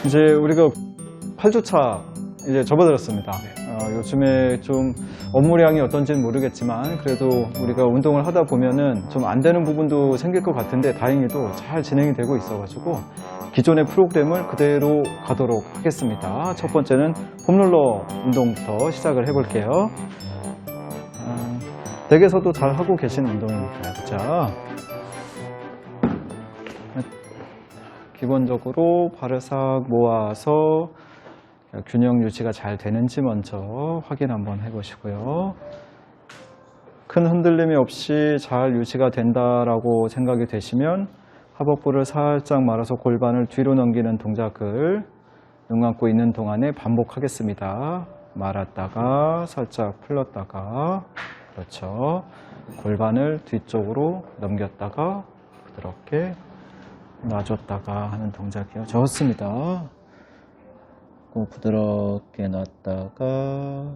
이제 우리가 8주차 이제 접어들었습니다. 요즘에 좀 업무량이 어떤지는 모르겠지만 그래도 우리가 운동을 하다 보면은 좀 안 되는 부분도 생길 것 같은데 다행히도 잘 진행이 되고 있어가지고 기존의 프로그램을 그대로 가도록 하겠습니다. 첫 번째는 홈롤러 운동부터 시작을 해볼게요. 댁에서도 잘 하고 계신 운동이니까요. 그죠? 기본적으로 발을 싹 모아서 균형 유지가 잘 되는지 먼저 확인 한번 해보시고요. 큰 흔들림이 없이 잘 유지가 된다라고 생각이 되시면 하복부를 살짝 말아서 골반을 뒤로 넘기는 동작을 눈 감고 있는 동안에 반복하겠습니다. 말았다가 살짝 풀렀다가, 그렇죠. 골반을 뒤쪽으로 넘겼다가 부드럽게 놔줬다가 하는 동작이요. 좋습니다. 부드럽게 놨다가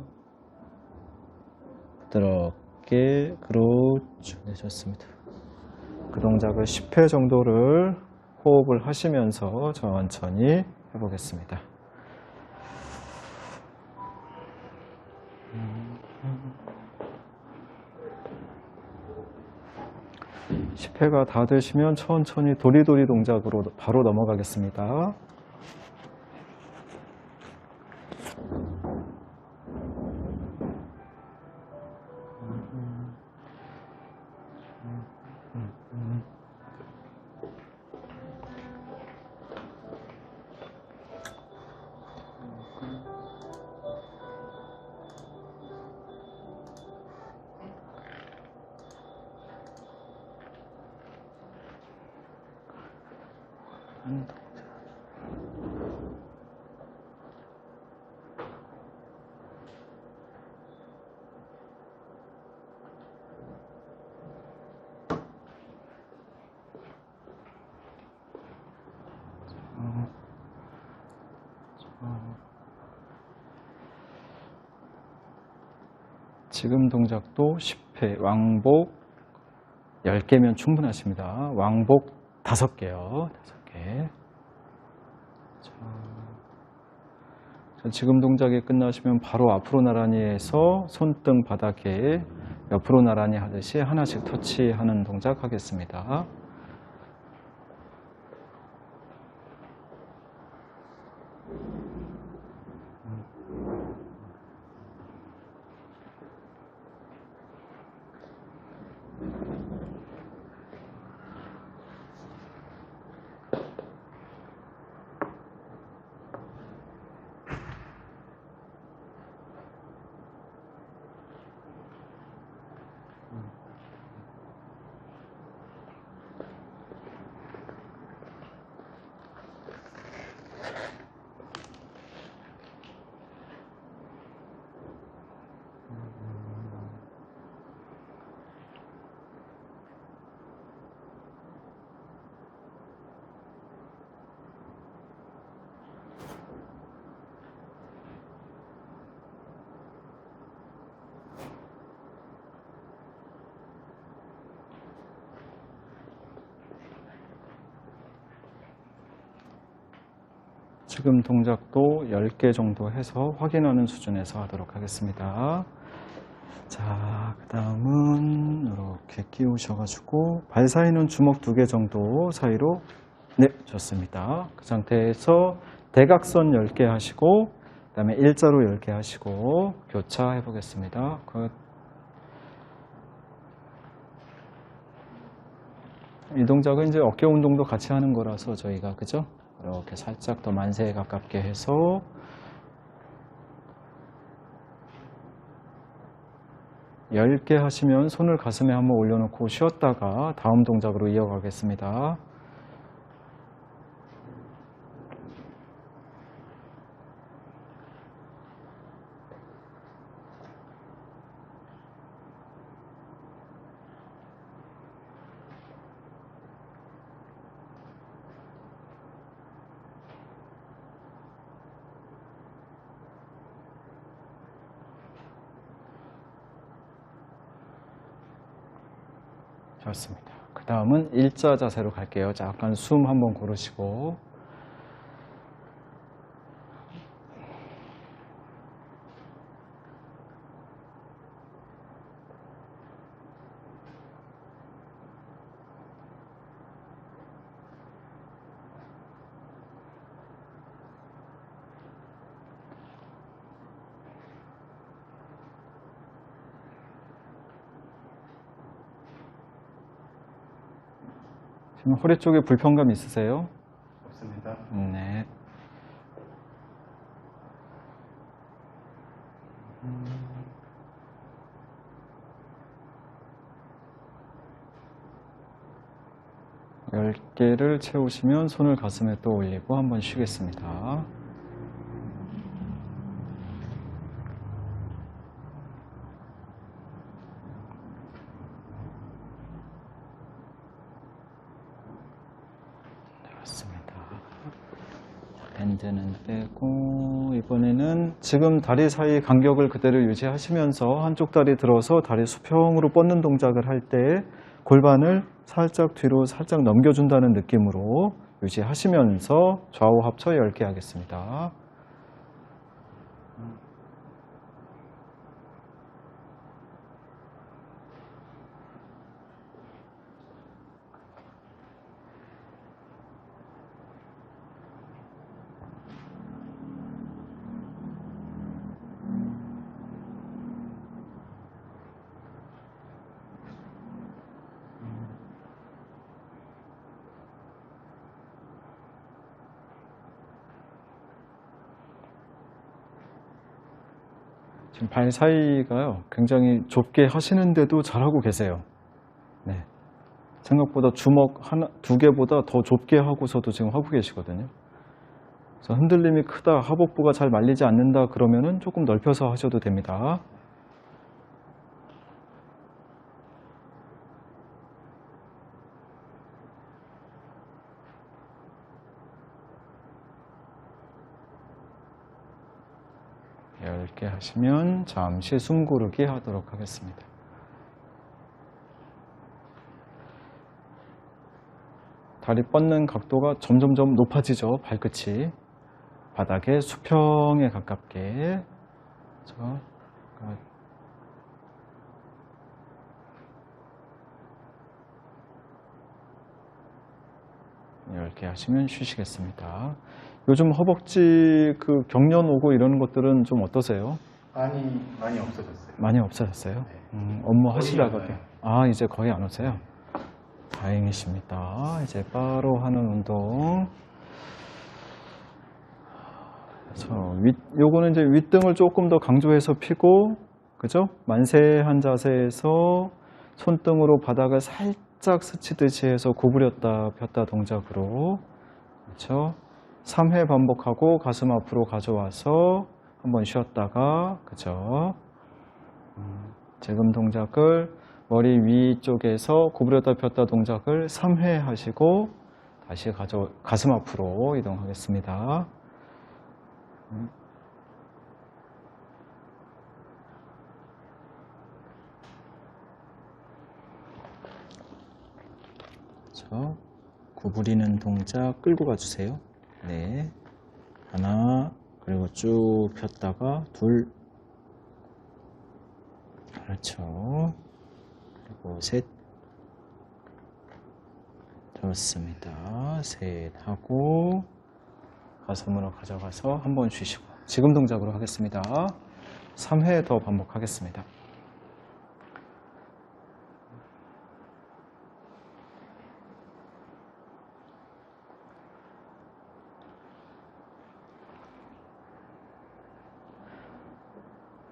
부드럽게, 그렇죠. 네, 좋습니다. 그 동작을 10회 정도를 호흡을 하시면서 천천히 해보겠습니다. 음. 10회가 다 되시면 천천히 도리도리 동작으로 바로 넘어가겠습니다. 지금 동작도 10회, 왕복 10개면 충분하십니다. 왕복 5개요. 5개. 자, 지금 동작이 끝나시면 바로 앞으로 나란히 해서 손등 바닥에 옆으로 나란히 하듯이 하나씩 터치하는 동작 하겠습니다. 지금 동작도 10개 정도 해서 확인하는 수준에서 하도록 하겠습니다. 자, 그 다음은 이렇게 끼우셔가지고 발 사이는 주먹 2개 정도 사이로, 네, 좋습니다. 그 상태에서 대각선 10개 하시고 그 다음에 일자로 10개 하시고 교차 해보겠습니다. 이 동작은 이제 어깨 운동도 같이 하는 거라서 저희가, 그죠? 이렇게 살짝 더 만세에 가깝게 해서 열 개 하시면 손을 가슴에 한번 올려놓고 쉬었다가 다음 동작으로 이어가겠습니다. 좋습니다. 그 다음은 일자 자세로 갈게요. 잠깐 숨 한번 고르시고 지금 허리 쪽에 불편감 있으세요? 없습니다. 네. 열 개를 채우시면 손을 가슴에 또 올리고 한번 쉬겠습니다. 좋습니다. 밴드는 빼고 이번에는 지금 다리 사이 간격을 그대로 유지하시면서 한쪽 다리 들어서 다리 수평으로 뻗는 동작을 할 때 골반을 살짝 뒤로 살짝 넘겨준다는 느낌으로 유지하시면서 좌우 합쳐 10개 하겠습니다. 지금 발 사이가요, 굉장히 좁게 하시는데도 잘하고 계세요. 네. 생각보다 주먹 하나, 두 개보다 더 좁게 하고서도 지금 하고 계시거든요. 그래서 흔들림이 크다, 하복부가 잘 말리지 않는다 그러면은 조금 넓혀서 하셔도 됩니다. 이렇게 하시면 잠시 숨 고르기 하도록 하겠습니다. 다리 뻗는 각도가 점점점 높아지죠. 발끝이 바닥에 수평에 가깝게. 그렇죠? 이렇게 하시면 쉬시겠습니다. 요즘 허벅지 그 경련 오고 이러는 것들은 좀 어떠세요? 많이 없어졌어요. 많이 없어졌어요? 네. 업무 거의 하시다가도. 안 와요. 아, 이제 거의 안 오세요? 다행이십니다. 이제 바로 하는 운동. 그래서 요거는 이제 윗등을 조금 더 강조해서 펴고, 그죠? 만세한 자세에서 손등으로 바닥을 살짝 스치듯이 해서 구부렸다 폈다 동작으로, 그렇죠? 3회 반복하고 가슴 앞으로 가져와서 한번 쉬었다가, 그죠? 지금 동작을 머리 위쪽에서 구부렸다 폈다 동작을 3회 하시고 다시 가슴 앞으로 이동하겠습니다. 그렇죠? 구부리는 동작 끌고 가주세요. 네, 하나, 그리고 쭉 폈다가 둘, 그렇죠. 그리고 셋, 좋습니다. 셋 하고 가슴으로 가져가서 한번 쉬시고 지금 동작으로 하겠습니다. 3회 더 반복하겠습니다.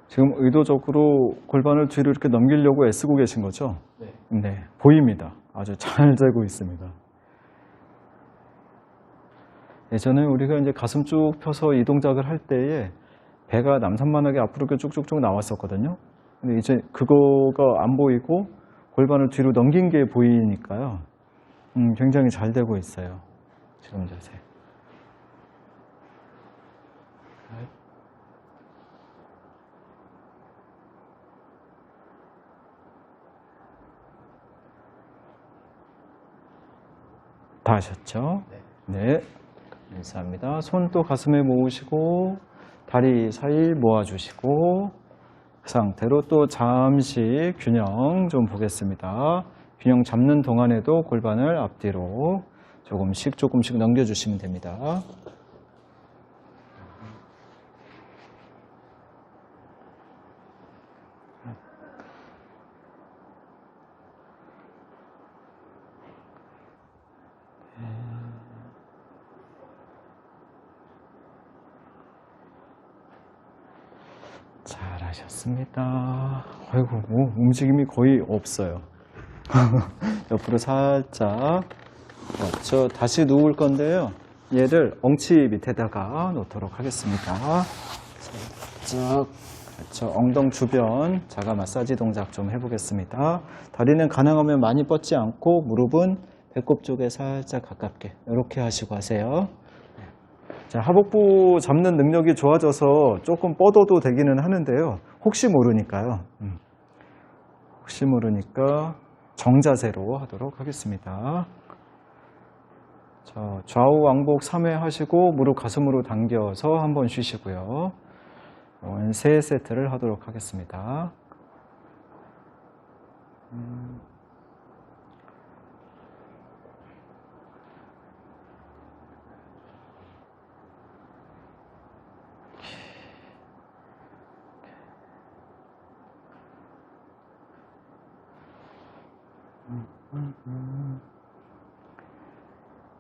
지금 의도적으로 골반을 뒤로 이렇게 넘기려고 애쓰고 계신 거죠? 네. 네, 보입니다. 아주 잘 되고 있습니다. 예전에 우리가 이제 가슴 쭉 펴서 이 동작을 할 때에 배가 남산만하게 앞으로 이렇게 쭉쭉쭉 나왔었거든요. 근데 이제 그거가 안 보이고 골반을 뒤로 넘긴 게 보이니까요. 굉장히 잘 되고 있어요. 지금 자세. 다 하셨죠? 네. 감사합니다. 손 또 가슴에 모으시고 다리 사이 모아주시고 그 상태로 또 잠시 균형 좀 보겠습니다. 균형 잡는 동안에도 골반을 앞뒤로 조금씩 넘겨주시면 됩니다. 좋습니다. 아이고, 뭐 움직임이 거의 없어요. 옆으로 살짝. 그렇죠. 다시 누울 건데요. 얘를 엉치 밑에다가 놓도록 하겠습니다. 살짝. 그렇죠. 엉덩 주변 자가 마사지 동작 좀 해보겠습니다. 다리는 가능하면 많이 뻗지 않고 무릎은 배꼽 쪽에 살짝 가깝게 이렇게 하시고 하세요. 자, 하복부 잡는 능력이 좋아져서 조금 뻗어도 되기는 하는데요. 혹시 모르니까요. 혹시 모르니까 정자세로 하도록 하겠습니다. 자, 좌우 왕복 3회 하시고 무릎 가슴으로 당겨서 한번 쉬시고요. 3세트를 하도록 하겠습니다.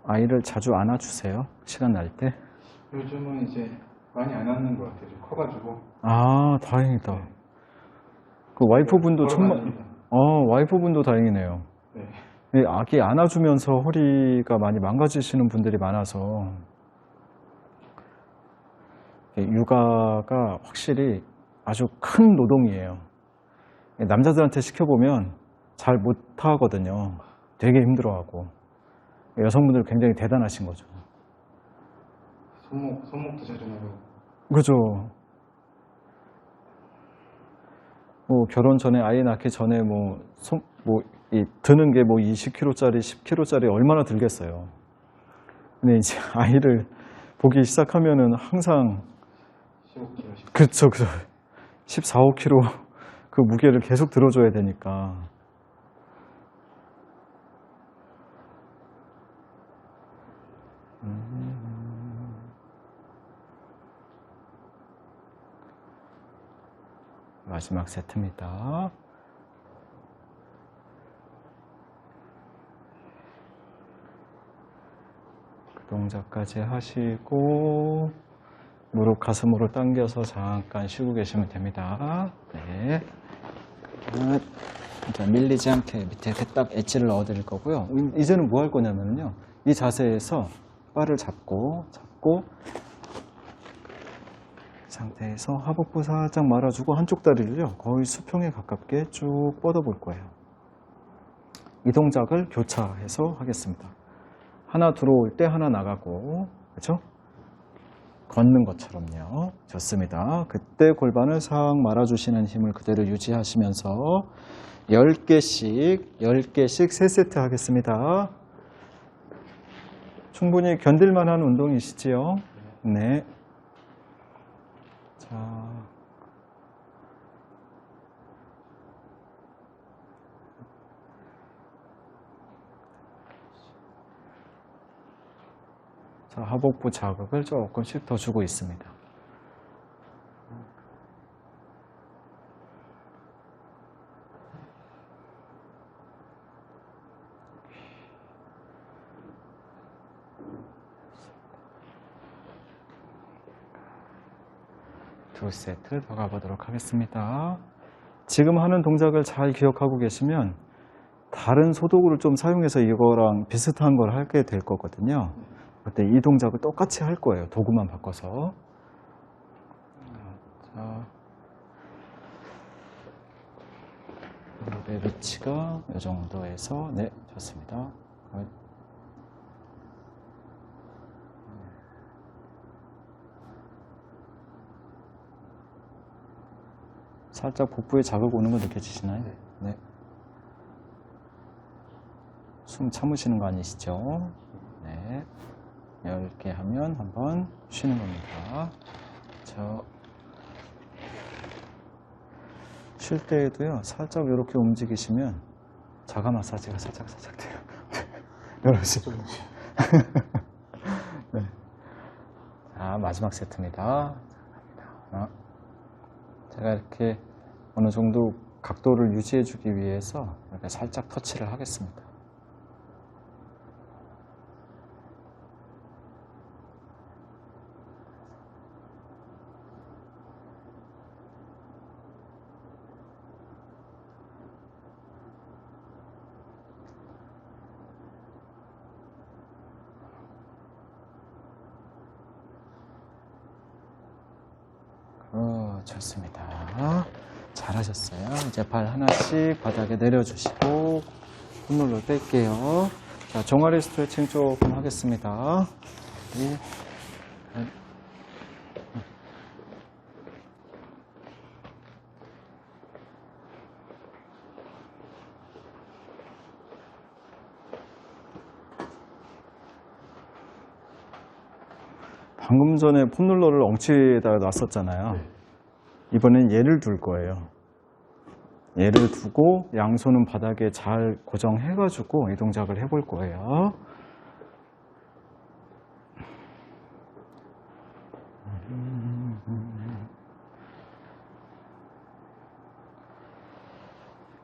아이를 자주 안아주세요. 시간 날 때. 요즘은 이제 많이 안 앉는 것 같아요. 좀 커가지고. 아, 다행이다. 네. 그 와이프분도 걸어다닙니다. 와이프분도 다행이네요. 네. 아기 안아주면서 허리가 많이 망가지시는 분들이 많아서 육아가 확실히 아주 큰 노동이에요. 남자들한테 시켜보면 잘 못하거든요. 되게 힘들어하고. 여성분들 굉장히 대단하신 거죠. 손목도 자주 나고. 그죠. 뭐 결혼 전에 아이 낳기 전에 드는 게 20kg짜리, 10kg짜리 얼마나 들겠어요. 근데 이제 아이를 보기 시작하면은 항상 15kg. 그쵸. 14, 15kg 그 무게를 계속 들어줘야 되니까. 마지막 세트입니다. 그 동작까지 하시고 무릎 가슴으로 당겨서 잠깐 쉬고 계시면 됩니다. 네. 자, 밀리지 않게 밑에 이렇게 딱 엣지를 넣어 드릴 거고요. 이제는 뭐 할 거냐면요. 이 자세에서 바를 잡고 상태에서 하복부 살짝 말아주고 한쪽 다리를요 거의 수평에 가깝게 쭉 뻗어 볼 거예요. 이 동작을 교차해서 하겠습니다. 하나 들어올 때 하나 나가고, 그렇죠? 걷는 것처럼요. 좋습니다. 그때 골반을 싹 말아주시는 힘을 그대로 유지하시면서 10개씩 3세트 하겠습니다. 충분히 견딜만한 운동이시지요? 네. 자, 하복부 자극을 조금씩 더 주고 있습니다. 두 세트 더 가보도록 하겠습니다. 지금 하는 동작을 잘 기억하고 계시면 다른 소도구를 좀 사용해서 이거랑 비슷한 걸 하게 될 거거든요. 그때 이 동작을 똑같이 할 거예요. 도구만 바꿔서. 자, 무릎의 위치가 이 정도에서 네, 좋습니다. 살짝 복부에 자극 오는 거 느껴지시나요? 네. 숨 참으시는 거 아니시죠? 네. 10개 하면 한번 쉬는 겁니다. 쉴 때에도요, 살짝 이렇게 움직이시면 자가 마사지가 살짝 돼요. 이런 식으로. 네. 자, 마지막 세트입니다. 제가 이렇게 어느 정도 각도를 유지해주기 위해서 이렇게 살짝 터치를 하겠습니다. 좋습니다. 잘하셨어요. 이제 발 하나씩 바닥에 내려주시고 폼롤러 뺄게요. 자, 종아리 스트레칭 조금 하겠습니다. 네. 방금 전에 폼롤러를 엉치에다 놨었잖아요. 이번엔 얘를 둘 거예요. 얘를 두고 양손은 바닥에 잘 고정해가지고 이 동작을 해볼 거예요.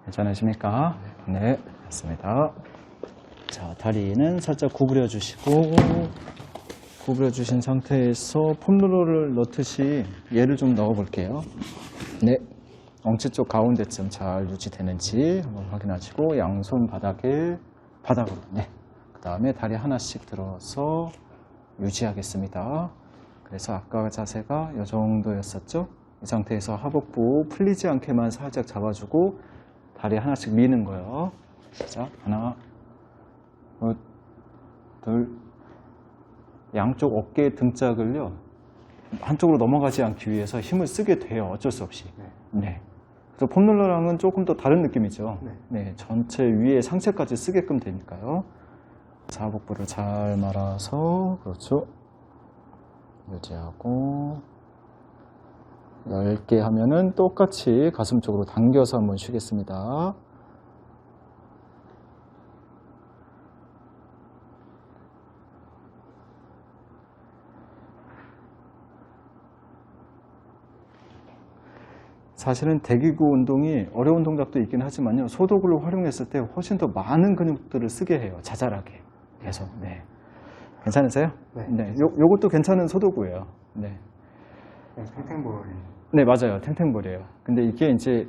괜찮으십니까? 네, 됐습니다. 자, 다리는 살짝 구부려 주시고, 구부려 주신 상태에서 폼롤러를 넣듯이 얘를 좀 넣어 볼게요. 네. 엉치 쪽 가운데쯤 잘 유지되는지 한번 확인하시고 양손 바닥으로. 네. 그 다음에 다리 하나씩 들어서 유지하겠습니다. 그래서 아까 자세가 이 정도였었죠. 이 상태에서 하복부 풀리지 않게만 살짝 잡아주고 다리 하나씩 미는 거예요. 시작. 하나, 둘. 양쪽 어깨 등짝을요 한쪽으로 넘어가지 않기 위해서 힘을 쓰게 돼요. 어쩔 수 없이. 네. 그래서 폼롤러랑은 조금 더 다른 느낌이죠. 네. 전체 위에 상체까지 쓰게끔 되니까요. 하복부를 잘 말아서 그렇죠. 유지하고 넓게 하면은 똑같이 가슴 쪽으로 당겨서 한번 쉬겠습니다. 사실은 대기구 운동이 어려운 동작도 있긴 하지만요. 소도구를 활용했을 때 훨씬 더 많은 근육들을 쓰게 해요. 자잘하게. 계속. 네. 괜찮으세요? 네. 요것도 괜찮은 소도구예요. 네. 탱탱볼이. 네, 맞아요. 탱탱볼이에요. 근데 이게 이제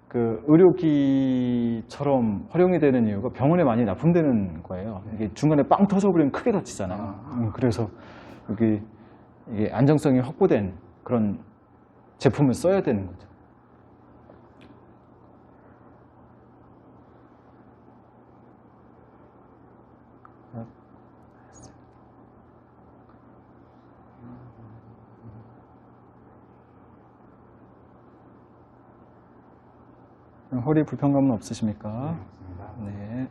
그 의료기처럼 활용이 되는 이유가 병원에 많이 납품되는 거예요. 이게 중간에 빵 터져버리면 크게 다치잖아요. 그래서 여기 이게 안정성이 확보된 그런 제품을 써야 되는 거죠. 허리 불편감은 없으십니까? 네.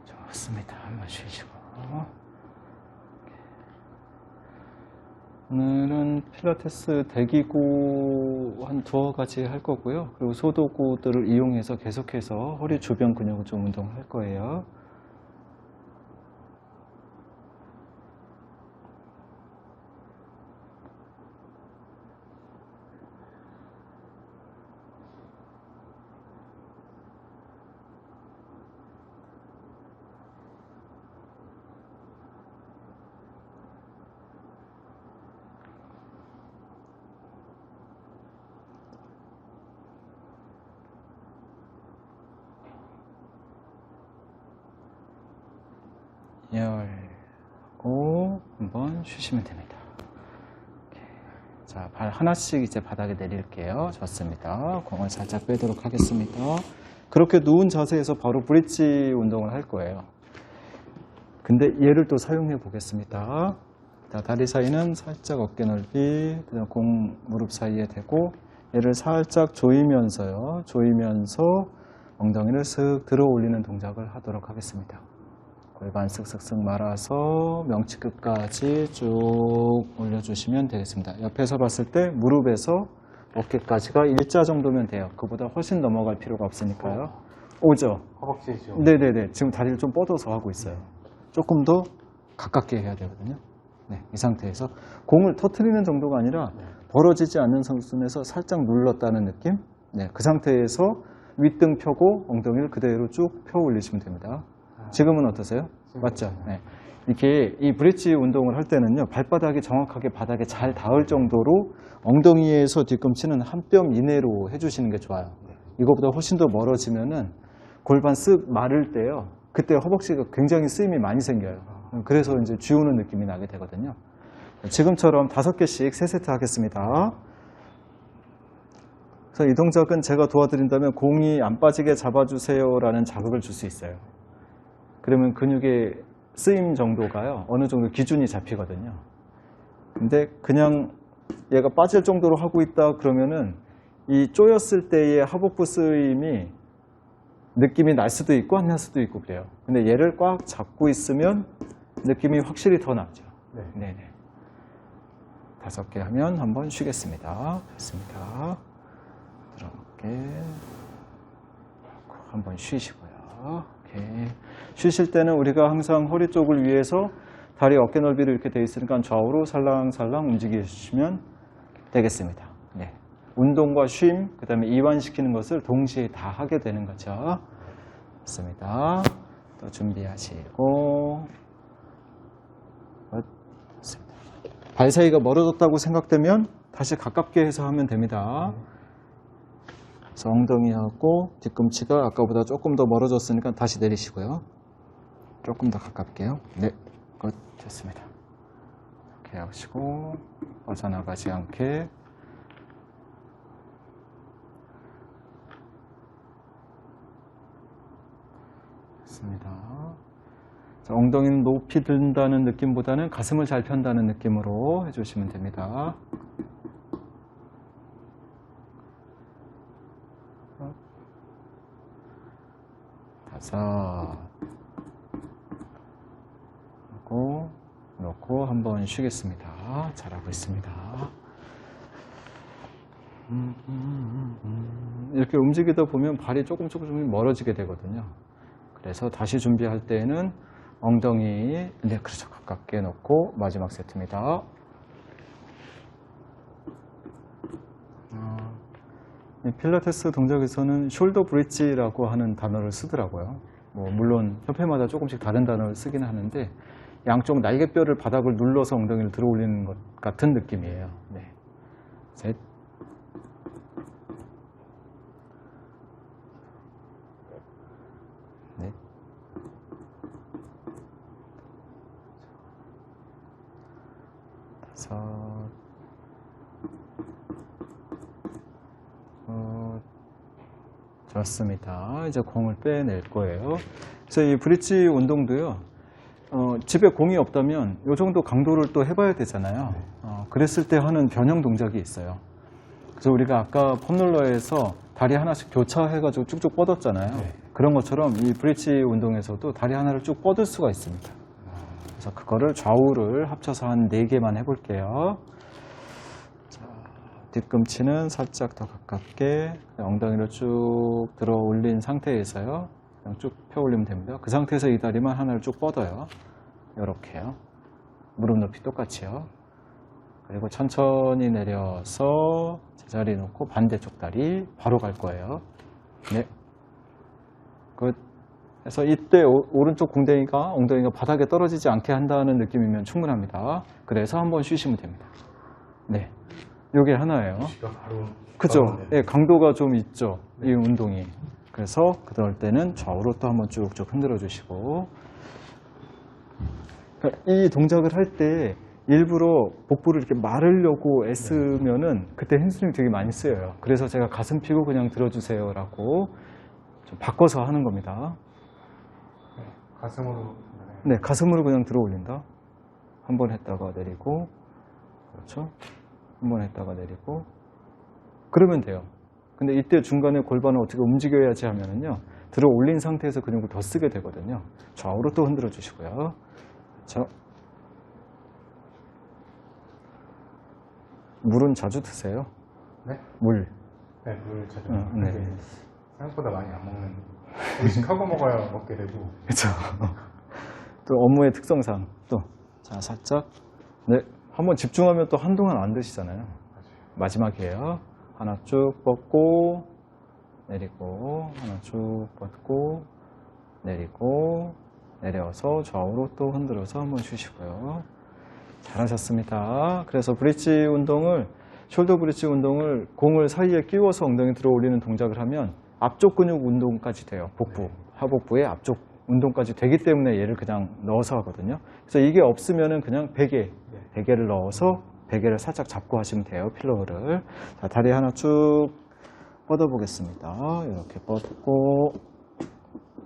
좋습니다. 한번 쉬시고. 오늘은 필라테스 대기구 한 두어 가지 할 거고요. 그리고 소도구들을 이용해서 계속해서 허리 주변 근육을 좀 운동할 거예요. 열고 한번 쉬시면 됩니다. 이렇게. 자, 발 하나씩 이제 바닥에 내릴게요. 좋습니다. 공을 살짝 빼도록 하겠습니다. 그렇게 누운 자세에서 바로 브릿지 운동을 할 거예요. 근데 얘를 또 사용해 보겠습니다. 자, 다리 사이는 살짝 어깨 넓이, 그다음 공 무릎 사이에 대고 얘를 살짝 조이면서요. 조이면서 엉덩이를 슥 들어 올리는 동작을 하도록 하겠습니다. 골반 쓱쓱쓱 말아서 명치 끝까지 쭉 올려주시면 되겠습니다. 옆에서 봤을 때 무릎에서 어깨까지가 일자 정도면 돼요. 그보다 훨씬 넘어갈 필요가 없으니까요. 오죠? 허벅지죠. 네네네. 지금 다리를 좀 뻗어서 하고 있어요. 조금 더 가깝게 해야 되거든요. 네, 이 상태에서 공을 터트리는 정도가 아니라 벌어지지 않는 선에서 살짝 눌렀다는 느낌? 네, 그 상태에서 윗등 펴고 엉덩이를 그대로 쭉 펴 올리시면 됩니다. 지금은 어떠세요? 맞죠? 네. 이렇게 이 브릿지 운동을 할 때는요, 발바닥이 정확하게 바닥에 잘 닿을 정도로 엉덩이에서 뒤꿈치는 한 뼘 이내로 해주시는 게 좋아요. 이거보다 훨씬 더 멀어지면은 골반 쓱 마를 때요, 그때 허벅지가 굉장히 쓰임이 많이 생겨요. 그래서 이제 쥐우는 느낌이 나게 되거든요. 지금처럼 5개씩 3세트 하겠습니다. 그래서 이 동작은 제가 도와드린다면 공이 안 빠지게 잡아주세요라는 자극을 줄 수 있어요. 그러면 근육의 쓰임 정도가요, 어느 정도 기준이 잡히거든요. 근데 그냥 얘가 빠질 정도로 하고 있다 그러면은 이 쪼였을 때의 하복부 쓰임이 느낌이 날 수도 있고 안 날 수도 있고 그래요. 근데 얘를 꽉 잡고 있으면 느낌이 확실히 더 나죠. 네. 네네. 5개 하면 한번 쉬겠습니다. 됐습니다. 들어볼게. 한번 쉬시고요. 오케이. 쉬실 때는 우리가 항상 허리 쪽을 위해서 다리 어깨 넓이로 이렇게 돼 있으니까 좌우로 살랑살랑 움직이시면 되겠습니다. 네. 운동과 쉼, 그 다음에 이완시키는 것을 동시에 다 하게 되는 거죠. 됐습니다. 또 준비하시고. 됐습니다. 발 사이가 멀어졌다고 생각되면 다시 가깝게 해서 하면 됩니다. 그래서 엉덩이하고 뒤꿈치가 아까보다 조금 더 멀어졌으니까 다시 내리시고요. 조금 더 가깝게요. 네, 끝. 됐습니다. 이렇게 하시고 벗어나가지 않게 됐습니다. 자, 엉덩이는 높이 든다는 느낌보다는 가슴을 잘 편다는 느낌으로 해주시면 됩니다. 다섯 놓고 한번 쉬겠습니다. 잘하고 있습니다. 이렇게 움직이다 보면 발이 조금 멀어지게 되거든요. 그래서 다시 준비할 때는 엉덩이, 네, 그렇죠. 가깝게 놓고 마지막 세트입니다. 필라테스 동작에서는 숄더 브릿지라고 하는 단어를 쓰더라고요. 물론 협회마다 조금씩 다른 단어를 쓰긴 하는데 양쪽 날개뼈를 바닥을 눌러서 엉덩이를 들어 올리는 것 같은 느낌이에요. 네. 셋. 넷. 다섯. 좋습니다. 이제 공을 빼낼 거예요. 그래서 이 브릿지 운동도요, 집에 공이 없다면 이 정도 강도를 또 해봐야 되잖아요. 그랬을 때 하는 변형 동작이 있어요. 그래서 우리가 아까 폼롤러에서 다리 하나씩 교차해가지고 쭉쭉 뻗었잖아요. 네. 그런 것처럼 이 브릿지 운동에서도 다리 하나를 쭉 뻗을 수가 있습니다. 그래서 그거를 좌우를 합쳐서 한 4개만 해볼게요. 뒤꿈치는 살짝 더 가깝게 엉덩이를 쭉 들어 올린 상태에서요. 그냥 쭉 펴 올리면 됩니다. 그 상태에서 이 다리만 하나를 쭉 뻗어요. 이렇게요. 무릎 높이 똑같이요. 그리고 천천히 내려서 제자리 놓고 반대쪽 다리 바로 갈 거예요. 네. 끝. 그래서 이때 오른쪽 엉덩이가 바닥에 떨어지지 않게 한다는 느낌이면 충분합니다. 그래서 한번 쉬시면 됩니다. 네. 요게 하나예요. 그죠? 네, 강도가 좀 있죠. 이 운동이. 그래서 그럴 때는 좌우로 또 한번 쭉쭉 흔들어 주시고. 이 동작을 할 때 일부러 복부를 이렇게 마르려고 애쓰면은 그때 햄스트링 되게 많이 쓰여요. 그래서 제가 가슴 펴고 그냥 들어주세요라고 좀 바꿔서 하는 겁니다. 가슴으로. 네, 가슴으로 그냥 들어 올린다. 한 번 했다가 내리고. 그렇죠? 한 번 했다가 내리고. 그러면 돼요. 근데 이때 중간에 골반을 어떻게 움직여야지 하면은요, 들어 올린 상태에서 근육을 더 쓰게 되거든요. 좌우로 또 흔들어 주시고요. 자, 물은 자주 드세요? 네? 물. 네, 물 자주. 네. 생각보다 많이 안 먹는. 의식하고 먹어야 먹게 되고. 그렇죠. 또 업무의 특성상 또, 자, 살짝. 네. 한번 집중하면 또 한동안 안 드시잖아요. 맞아요. 마지막이에요. 하나 쭉 뻗고 내리고, 하나 쭉 뻗고 내리고, 내려서 좌우로 또 흔들어서 한번 쉬시고요. 잘하셨습니다. 그래서 브릿지 운동을, 숄더 브릿지 운동을 공을 사이에 끼워서 엉덩이 들어 올리는 동작을 하면 앞쪽 근육 운동까지 돼요. 복부, 하복부의 앞쪽 운동까지 되기 때문에 얘를 그냥 넣어서 하거든요. 그래서 이게 없으면은 그냥 베개를 넣어서 베개를 살짝 잡고 하시면 돼요. 필로우를. 자, 다리 하나 쭉 뻗어보겠습니다. 이렇게 뻗고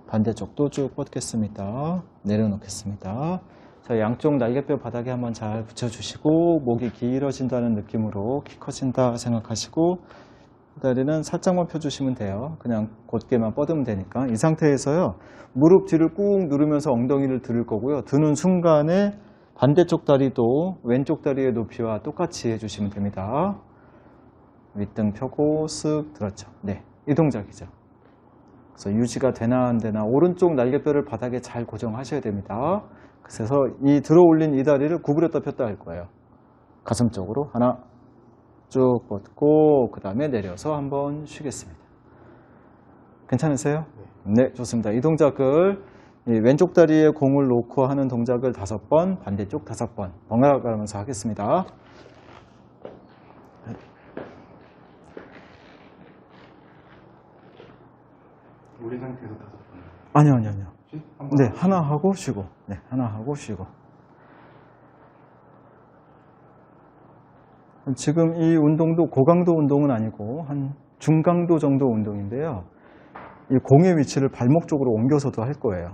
반대쪽도 쭉 뻗겠습니다. 내려놓겠습니다. 자, 양쪽 날개뼈 바닥에 한번 잘 붙여주시고 목이 길어진다는 느낌으로 키 커진다 생각하시고 다리는 살짝만 펴주시면 돼요. 그냥 곧게만 뻗으면 되니까. 이 상태에서요, 무릎 뒤를 꾹 누르면서 엉덩이를 들을 거고요. 드는 순간에 반대쪽 다리도 왼쪽 다리의 높이와 똑같이 해주시면 됩니다. 윗등 펴고 쓱 들었죠. 네, 이 동작이죠. 그래서 유지가 되나 안 되나 오른쪽 날개뼈를 바닥에 잘 고정하셔야 됩니다. 그래서 이 들어 올린 이 다리를 구부렸다 폈다 할 거예요. 가슴 쪽으로 하나 쭉 뻗고 그 다음에 내려서 한번 쉬겠습니다. 괜찮으세요? 네, 좋습니다. 이 동작을 왼쪽 다리에 공을 놓고 하는 동작을 5번, 반대쪽 5번 번갈아 가면서 하겠습니다. 우리 상태에서 5번. 아니요. 한번 네, 하나 하고 쉬고. 네, 하나 하고 쉬고. 지금 이 운동도 고강도 운동은 아니고 한 중강도 정도 운동인데요. 이 공의 위치를 발목 쪽으로 옮겨서도 할 거예요.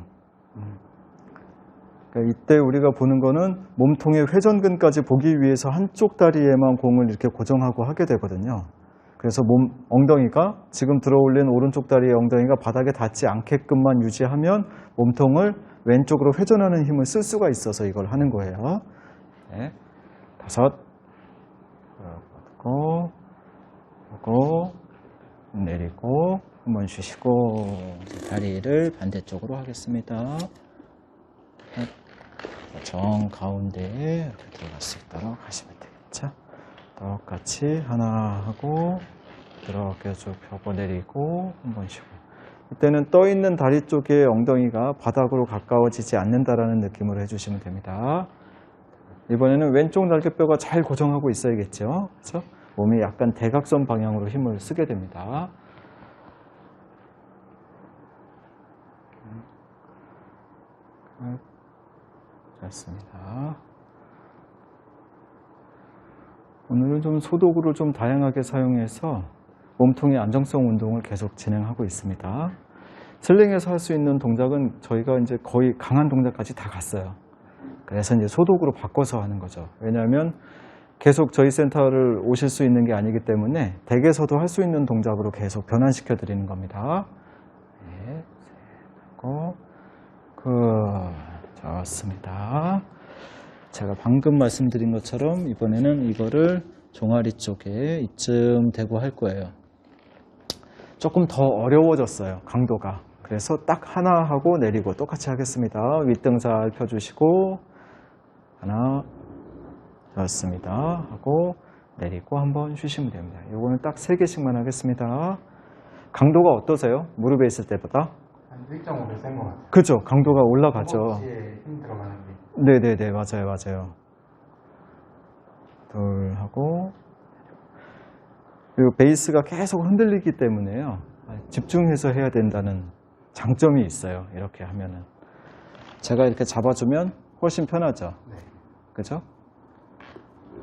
그러니까 이때 우리가 보는 거는 몸통의 회전근까지 보기 위해서 한쪽 다리에만 공을 이렇게 고정하고 하게 되거든요. 그래서 엉덩이가 지금 들어 올린 오른쪽 다리의 엉덩이가 바닥에 닿지 않게끔만 유지하면 몸통을 왼쪽으로 회전하는 힘을 쓸 수가 있어서 이걸 하는 거예요. 네, 5, 하고 내리고 한번 쉬시고 다리를 반대쪽으로 하겠습니다. 정 가운데에 들어갈 수 있도록 하시면 되겠죠. 똑같이 하나 하고 이렇게 쭉 펴고 내리고 한번 쉬고 이때는 떠 있는 다리 쪽에 엉덩이가 바닥으로 가까워지지 않는다라는 느낌으로 해주시면 됩니다. 이번에는 왼쪽 날개뼈가 잘 고정하고 있어야겠죠. 그렇죠? 몸이 약간 대각선 방향으로 힘을 쓰게 됩니다. 좋습니다. 오늘은 좀 소도구를 좀 다양하게 사용해서 몸통의 안정성 운동을 계속 진행하고 있습니다. 슬링에서 할 수 있는 동작은 저희가 이제 거의 강한 동작까지 다 갔어요. 그래서 이제 소도구로 바꿔서 하는 거죠. 왜냐하면 계속 저희 센터를 오실 수 있는 게 아니기 때문에 댁에서도 할 수 있는 동작으로 계속 변환시켜 드리는 겁니다. 네, 하고 좋습니다. 제가 방금 말씀드린 것처럼 이번에는 이거를 종아리 쪽에 이쯤 대고 할 거예요. 조금 더 어려워졌어요, 강도가. 그래서 딱 하나 하고 내리고 똑같이 하겠습니다. 윗등 잘 펴주시고 하나, 좋습니다. 하고 내리고 한번 쉬시면 됩니다. 이거는 딱 3개씩만 하겠습니다. 강도가 어떠세요? 무릎에 있을 때보다? 한 1.5배 센 것 같아요. 그죠? 강도가 올라가죠. 허벅지에 힘 들어가는 게. 네네네, 맞아요. 둘 하고 그리고 베이스가 계속 흔들리기 때문에요. 집중해서 해야 된다는 장점이 있어요. 이렇게 하면은 제가 이렇게 잡아주면 훨씬 편하죠. 네. 그죠?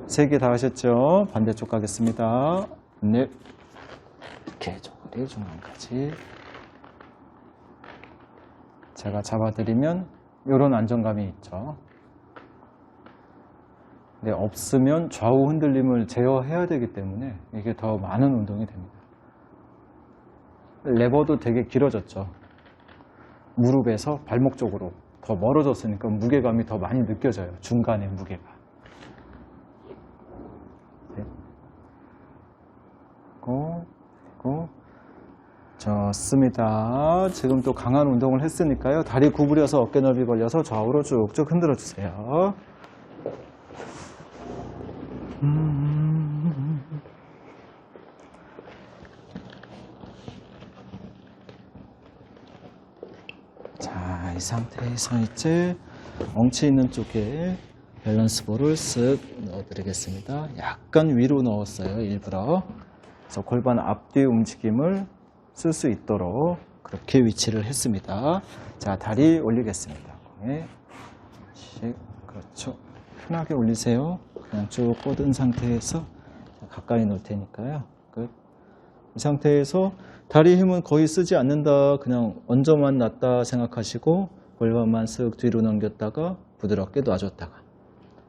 3개 다 하셨죠? 반대쪽 가겠습니다. 네. 이렇게 종아리 중앙까지. 제가 잡아드리면 이런 안정감이 있죠. 근데 없으면 좌우 흔들림을 제어해야 되기 때문에 이게 더 많은 운동이 됩니다. 레버도 되게 길어졌죠. 무릎에서 발목 쪽으로 더 멀어졌으니까 무게감이 더 많이 느껴져요. 중간에 무게가. 그리고 좋습니다. 지금 또 강한 운동을 했으니까요. 다리 구부려서 어깨 넓이 벌려서 좌우로 쭉쭉 흔들어 주세요. 자, 이 상태에서 이제 엉치 있는 쪽에 밸런스 볼을 쓱 넣어드리겠습니다. 약간 위로 넣었어요, 일부러. 그래서 골반 앞뒤 움직임을 쓸 수 있도록 그렇게 위치를 했습니다. 자, 다리 올리겠습니다. 그렇죠. 편하게 올리세요. 그냥 쭉 뻗은 상태에서 가까이 놓을 테니까요. 끝. 이 상태에서 다리 힘은 거의 쓰지 않는다. 그냥 얹어만 놨다 생각하시고 골반만 쓱 뒤로 넘겼다가 부드럽게 놔줬다가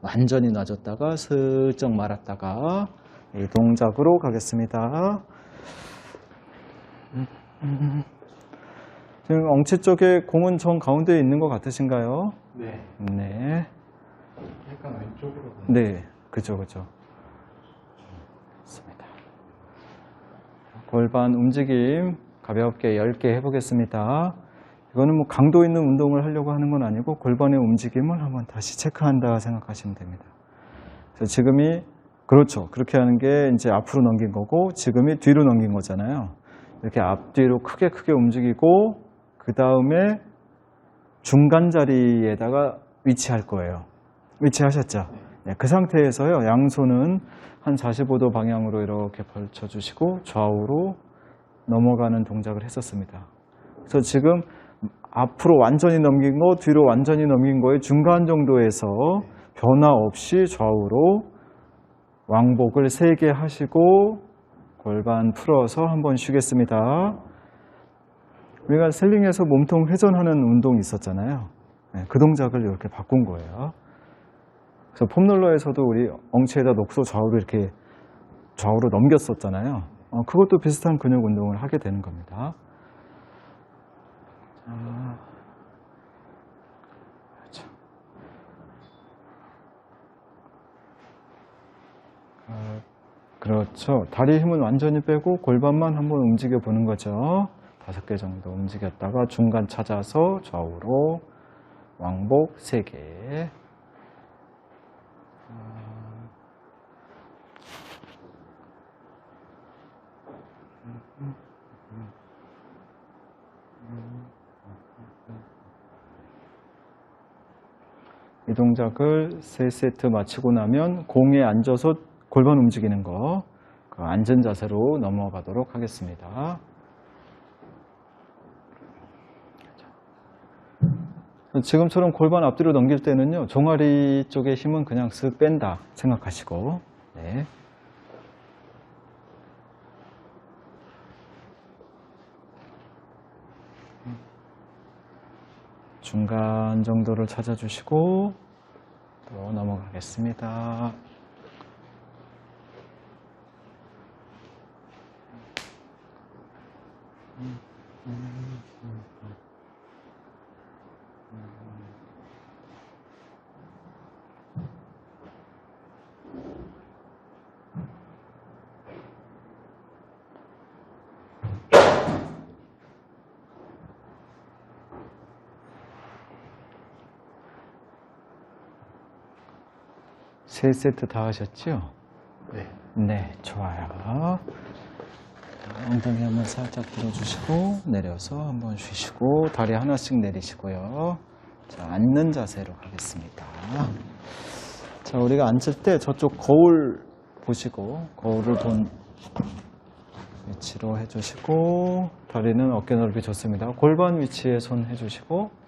완전히 놔줬다가 슬쩍 말았다가 이 동작으로 가겠습니다. 지금 엉치 쪽에 공은 정 가운데에 있는 것 같으신가요? 네. 네. 약간 왼쪽으로. 네. 그죠. 좋습니다. 골반 움직임 가볍게 10개 해보겠습니다. 이거는 뭐 강도 있는 운동을 하려고 하는 건 아니고 골반의 움직임을 한번 다시 체크한다 생각하시면 됩니다. 그래서 지금이 그렇죠. 그렇게 하는 게 이제 앞으로 넘긴 거고 지금이 뒤로 넘긴 거잖아요. 이렇게 앞뒤로 크게 움직이고 그 다음에 중간 자리에다가 위치할 거예요. 위치하셨죠? 네, 그 상태에서요. 양손은 한 45도 방향으로 이렇게 벌쳐주시고 좌우로 넘어가는 동작을 했었습니다. 그래서 지금 앞으로 완전히 넘긴 거, 뒤로 완전히 넘긴 거의 중간 정도에서 변화 없이 좌우로 왕복을 3개 하시고 골반 풀어서 한번 쉬겠습니다. 우리가 셀링에서 몸통 회전하는 운동이 있었잖아요. 네, 그 동작을 이렇게 바꾼 거예요. 그래서 폼롤러에서도 우리 엉치에다 놓고 좌우로 이렇게 좌우로 넘겼었잖아요. 그것도 비슷한 근육 운동을 하게 되는 겁니다. 그렇죠. 다리 힘은 완전히 빼고 골반만 한번 움직여 보는 거죠. 5개 정도 움직였다가 중간 찾아서 좌우로 왕복 3개. 이 동작을 3세트 마치고 나면 공에 앉아서 골반 움직이는 거, 그 앉은 자세로 넘어가도록 하겠습니다. 지금처럼 골반 앞뒤로 넘길 때는요, 종아리 쪽의 힘은 그냥 쓱 뺀다 생각하시고, 네. 중간 정도를 찾아주시고 또 넘어가겠습니다. 세 세트 다 하셨죠? 네. 네, 좋아요. 엉덩이 한번 살짝 들어주시고 내려서 한번 쉬시고 다리 하나씩 내리시고요. 자, 앉는 자세로 가겠습니다. 자, 우리가 앉을 때 저쪽 거울 보시고 거울을 본 위치로 해주시고 다리는 어깨 넓이 좋습니다. 골반 위치에 손 해주시고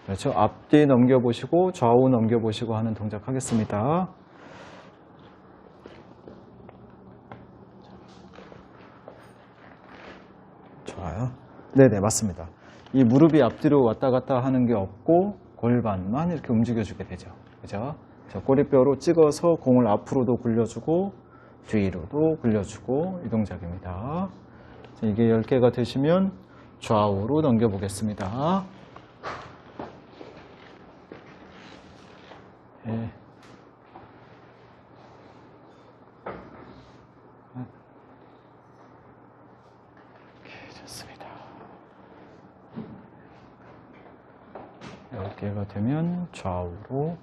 그렇죠. 앞뒤 넘겨보시고 좌우 넘겨보시고 하는 동작 하겠습니다. 좋아요. 네네, 맞습니다. 이 무릎이 앞뒤로 왔다 갔다 하는 게 없고 골반만 이렇게 움직여주게 되죠. 그죠? 그래서 꼬리뼈로 찍어서 공을 앞으로도 굴려주고 뒤로도 굴려주고 이 동작입니다. 이게 10개가 되시면 좌우로 넘겨보겠습니다. 네. 좋습니다. 10개가 되면 좌우로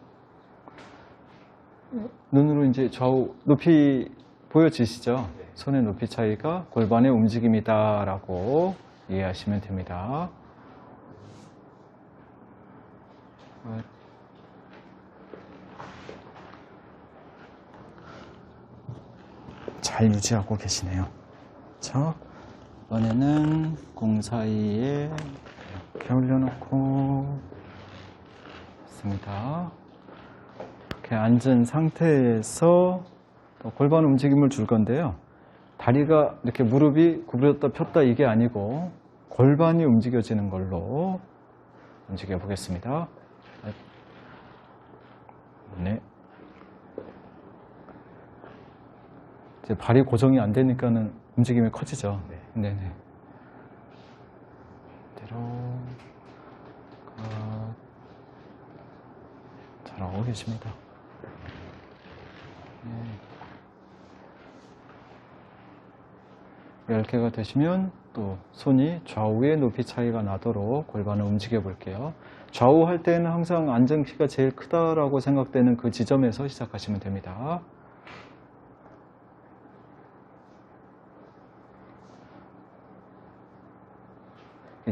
눈으로 이제 좌우 높이 보여지시죠? 손의 높이 차이가 골반의 움직임이다 라고 이해하시면 됩니다. 잘 유지하고 계시네요. 자, 이번에는 공 사이에 이렇게 올려놓고 있습니다. 이렇게 앉은 상태에서 또 골반 움직임을 줄 건데요. 다리가 이렇게 무릎이 구부렸다 폈다 이게 아니고 골반이 움직여지는 걸로 움직여 보겠습니다. 네. 이제 발이 고정이 안 되니까는 움직임이 커지죠. 네네. 대로 잘하고 계십니다. 네. 10개가 되시면 또 손이 좌우의 높이 차이가 나도록 골반을 움직여 볼게요. 좌우 할 때는 항상 앉은 키가 제일 크다라고 생각되는 그 지점에서 시작하시면 됩니다.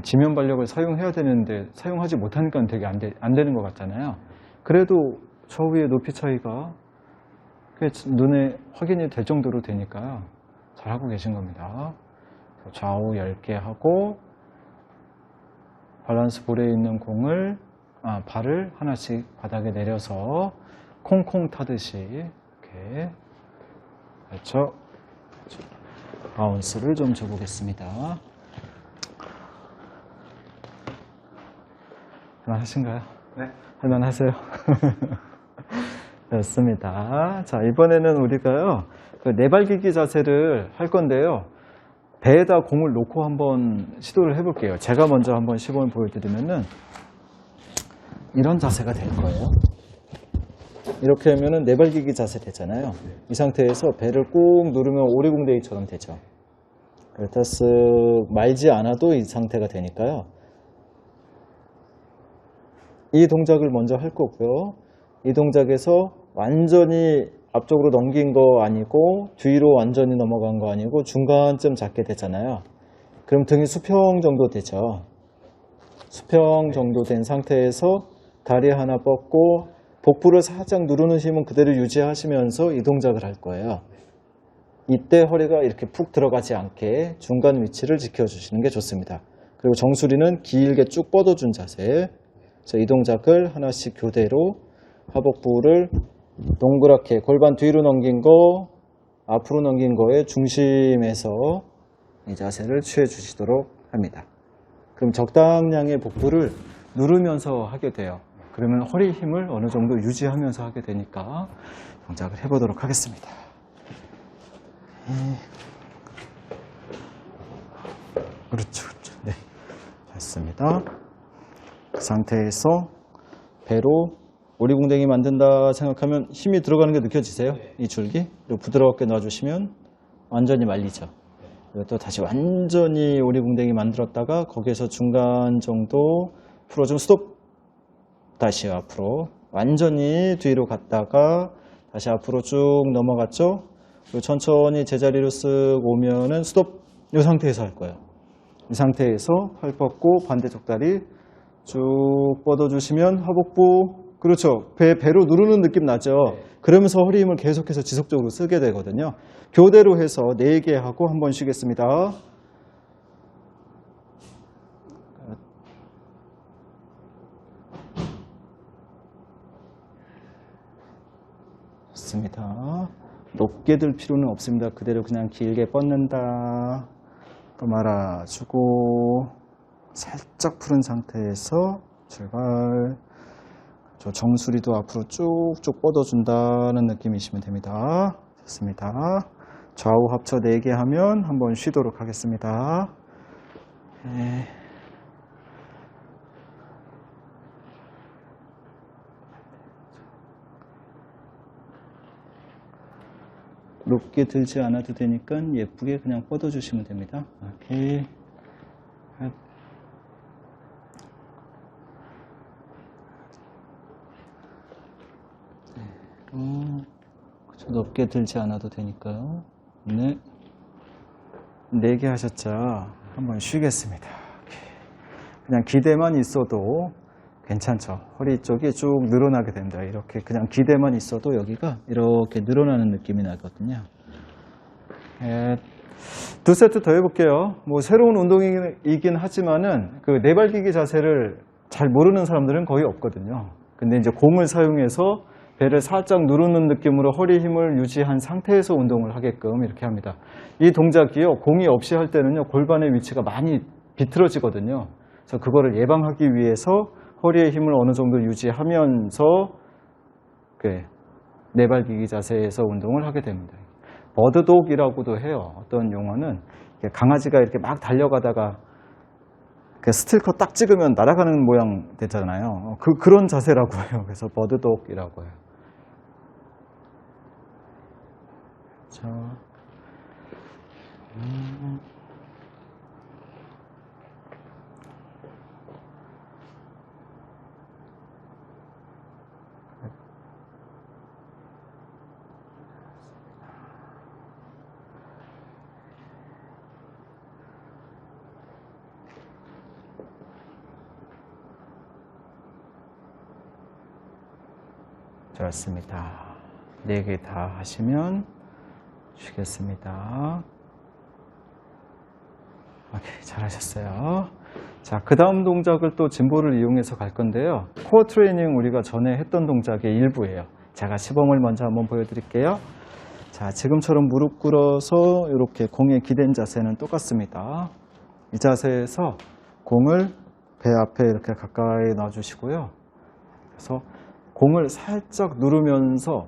지면 발력을 사용해야 되는데 사용하지 못하니까 되게 안 되는 것 같잖아요. 그래도 좌우의 높이 차이가 눈에 확인이 될 정도로 되니까요. 잘하고 계신 겁니다. 좌우 10개 하고 밸런스 볼에 있는 발을 하나씩 바닥에 내려서 콩콩 타듯이 이렇게 그렇죠. 바운스를 좀 줘보겠습니다. 할만하신가요? 네. 할만하세요? 좋습니다. 자, 이번에는 우리가요, 네발기기 자세를 할 건데요. 배에다 공을 놓고 한번 시도를 해볼게요. 제가 먼저 한번 시범을 보여드리면은, 이런 자세가 될 거예요. 이렇게 하면은 네발기기 자세 되잖아요. 이 상태에서 배를 꾹 누르면 오리궁뎅이처럼 되죠. 그렇다 쓱 말지 않아도 이 상태가 되니까요. 이 동작을 먼저 할 거고요. 이 동작에서 완전히 앞쪽으로 넘긴 거 아니고 뒤로 완전히 넘어간 거 아니고 중간쯤 잡게 되잖아요. 그럼 등이 수평 정도 되죠. 수평 정도 된 상태에서 다리 하나 뻗고 복부를 살짝 누르는 힘은 그대로 유지하시면서 이 동작을 할 거예요. 이때 허리가 이렇게 푹 들어가지 않게 중간 위치를 지켜주시는 게 좋습니다. 그리고 정수리는 길게 쭉 뻗어준 자세. 이 동작을 하나씩 교대로 하복부를 동그랗게 골반 뒤로 넘긴 거, 앞으로 넘긴 거에 중심에서 이 자세를 취해 주시도록 합니다. 그럼 적당량의 복부를 누르면서 하게 돼요. 그러면 허리 힘을 어느 정도 유지하면서 하게 되니까 동작을 해보도록 하겠습니다. 그렇죠, 그렇죠. 네, 됐습니다. 그 상태에서 배로 오리궁뎅이 만든다 생각하면 힘이 들어가는 게 느껴지세요? 이 줄기? 그리고 부드럽게 놔주시면 완전히 말리죠. 그리고 또 다시 완전히 오리궁뎅이 만들었다가 거기에서 중간 정도 풀어주면 스톱! 다시 앞으로 완전히 뒤로 갔다가 다시 앞으로 쭉 넘어갔죠? 그리고 천천히 제자리로 쓱 오면은 스톱! 이 상태에서 할 거예요. 이 상태에서 팔 뻗고 반대쪽 다리 쭉 뻗어주시면 하복부, 그렇죠. 배로 누르는 느낌 나죠. 그러면서 허리 힘을 계속해서 지속적으로 쓰게 되거든요. 교대로 해서 4개 하고 한번 쉬겠습니다. 좋습니다. 높게 들 필요는 없습니다. 그대로 그냥 길게 뻗는다. 또 말아주고 살짝 푸른 상태에서 출발. 정수리도 앞으로 쭉쭉 뻗어준다는 느낌이시면 됩니다. 좋습니다. 좌우 합쳐 4개 하면 한번 쉬도록 하겠습니다. 네. 높게 들지 않아도 되니까 예쁘게 그냥 뻗어주시면 됩니다. 오케이. 높게 들지 않아도 되니까요. 네. 4개 하셨죠? 한번 쉬겠습니다. 그냥 기대만 있어도 괜찮죠? 허리 쪽이 쭉 늘어나게 됩니다. 이렇게 그냥 기대만 있어도 여기가 이렇게 늘어나는 느낌이 나거든요. 두 세트 더 해볼게요. 뭐 새로운 운동이긴 하지만은 그 네발기기 자세를 잘 모르는 사람들은 거의 없거든요. 근데 이제 공을 사용해서 배를 살짝 누르는 느낌으로 허리 힘을 유지한 상태에서 운동을 하게끔 이렇게 합니다. 이 동작이요, 공이 없이 할 때는요, 골반의 위치가 많이 비틀어지거든요. 그래서 그거를 예방하기 위해서 허리의 힘을 어느 정도 유지하면서 네발기기 자세에서 운동을 하게 됩니다. 버드독이라고도 해요. 어떤 용어는 강아지가 이렇게 막 달려가다가 스틸커 딱 찍으면 날아가는 모양 되잖아요. 그런 자세라고 해요. 그래서 버드독이라고 해요. 자, 좋습니다. 4개 다 하시면 쉬겠습니다. 오케이, 잘하셨어요. 자, 그 다음 동작을 또 짐볼을 이용해서 갈 건데요. 코어 트레이닝 우리가 전에 했던 동작의 일부예요. 제가 시범을 먼저 한번 보여드릴게요. 자, 지금처럼 무릎 꿇어서 이렇게 공에 기댄 자세는 똑같습니다. 이 자세에서 공을 배 앞에 이렇게 가까이 놔주시고요. 그래서 공을 살짝 누르면서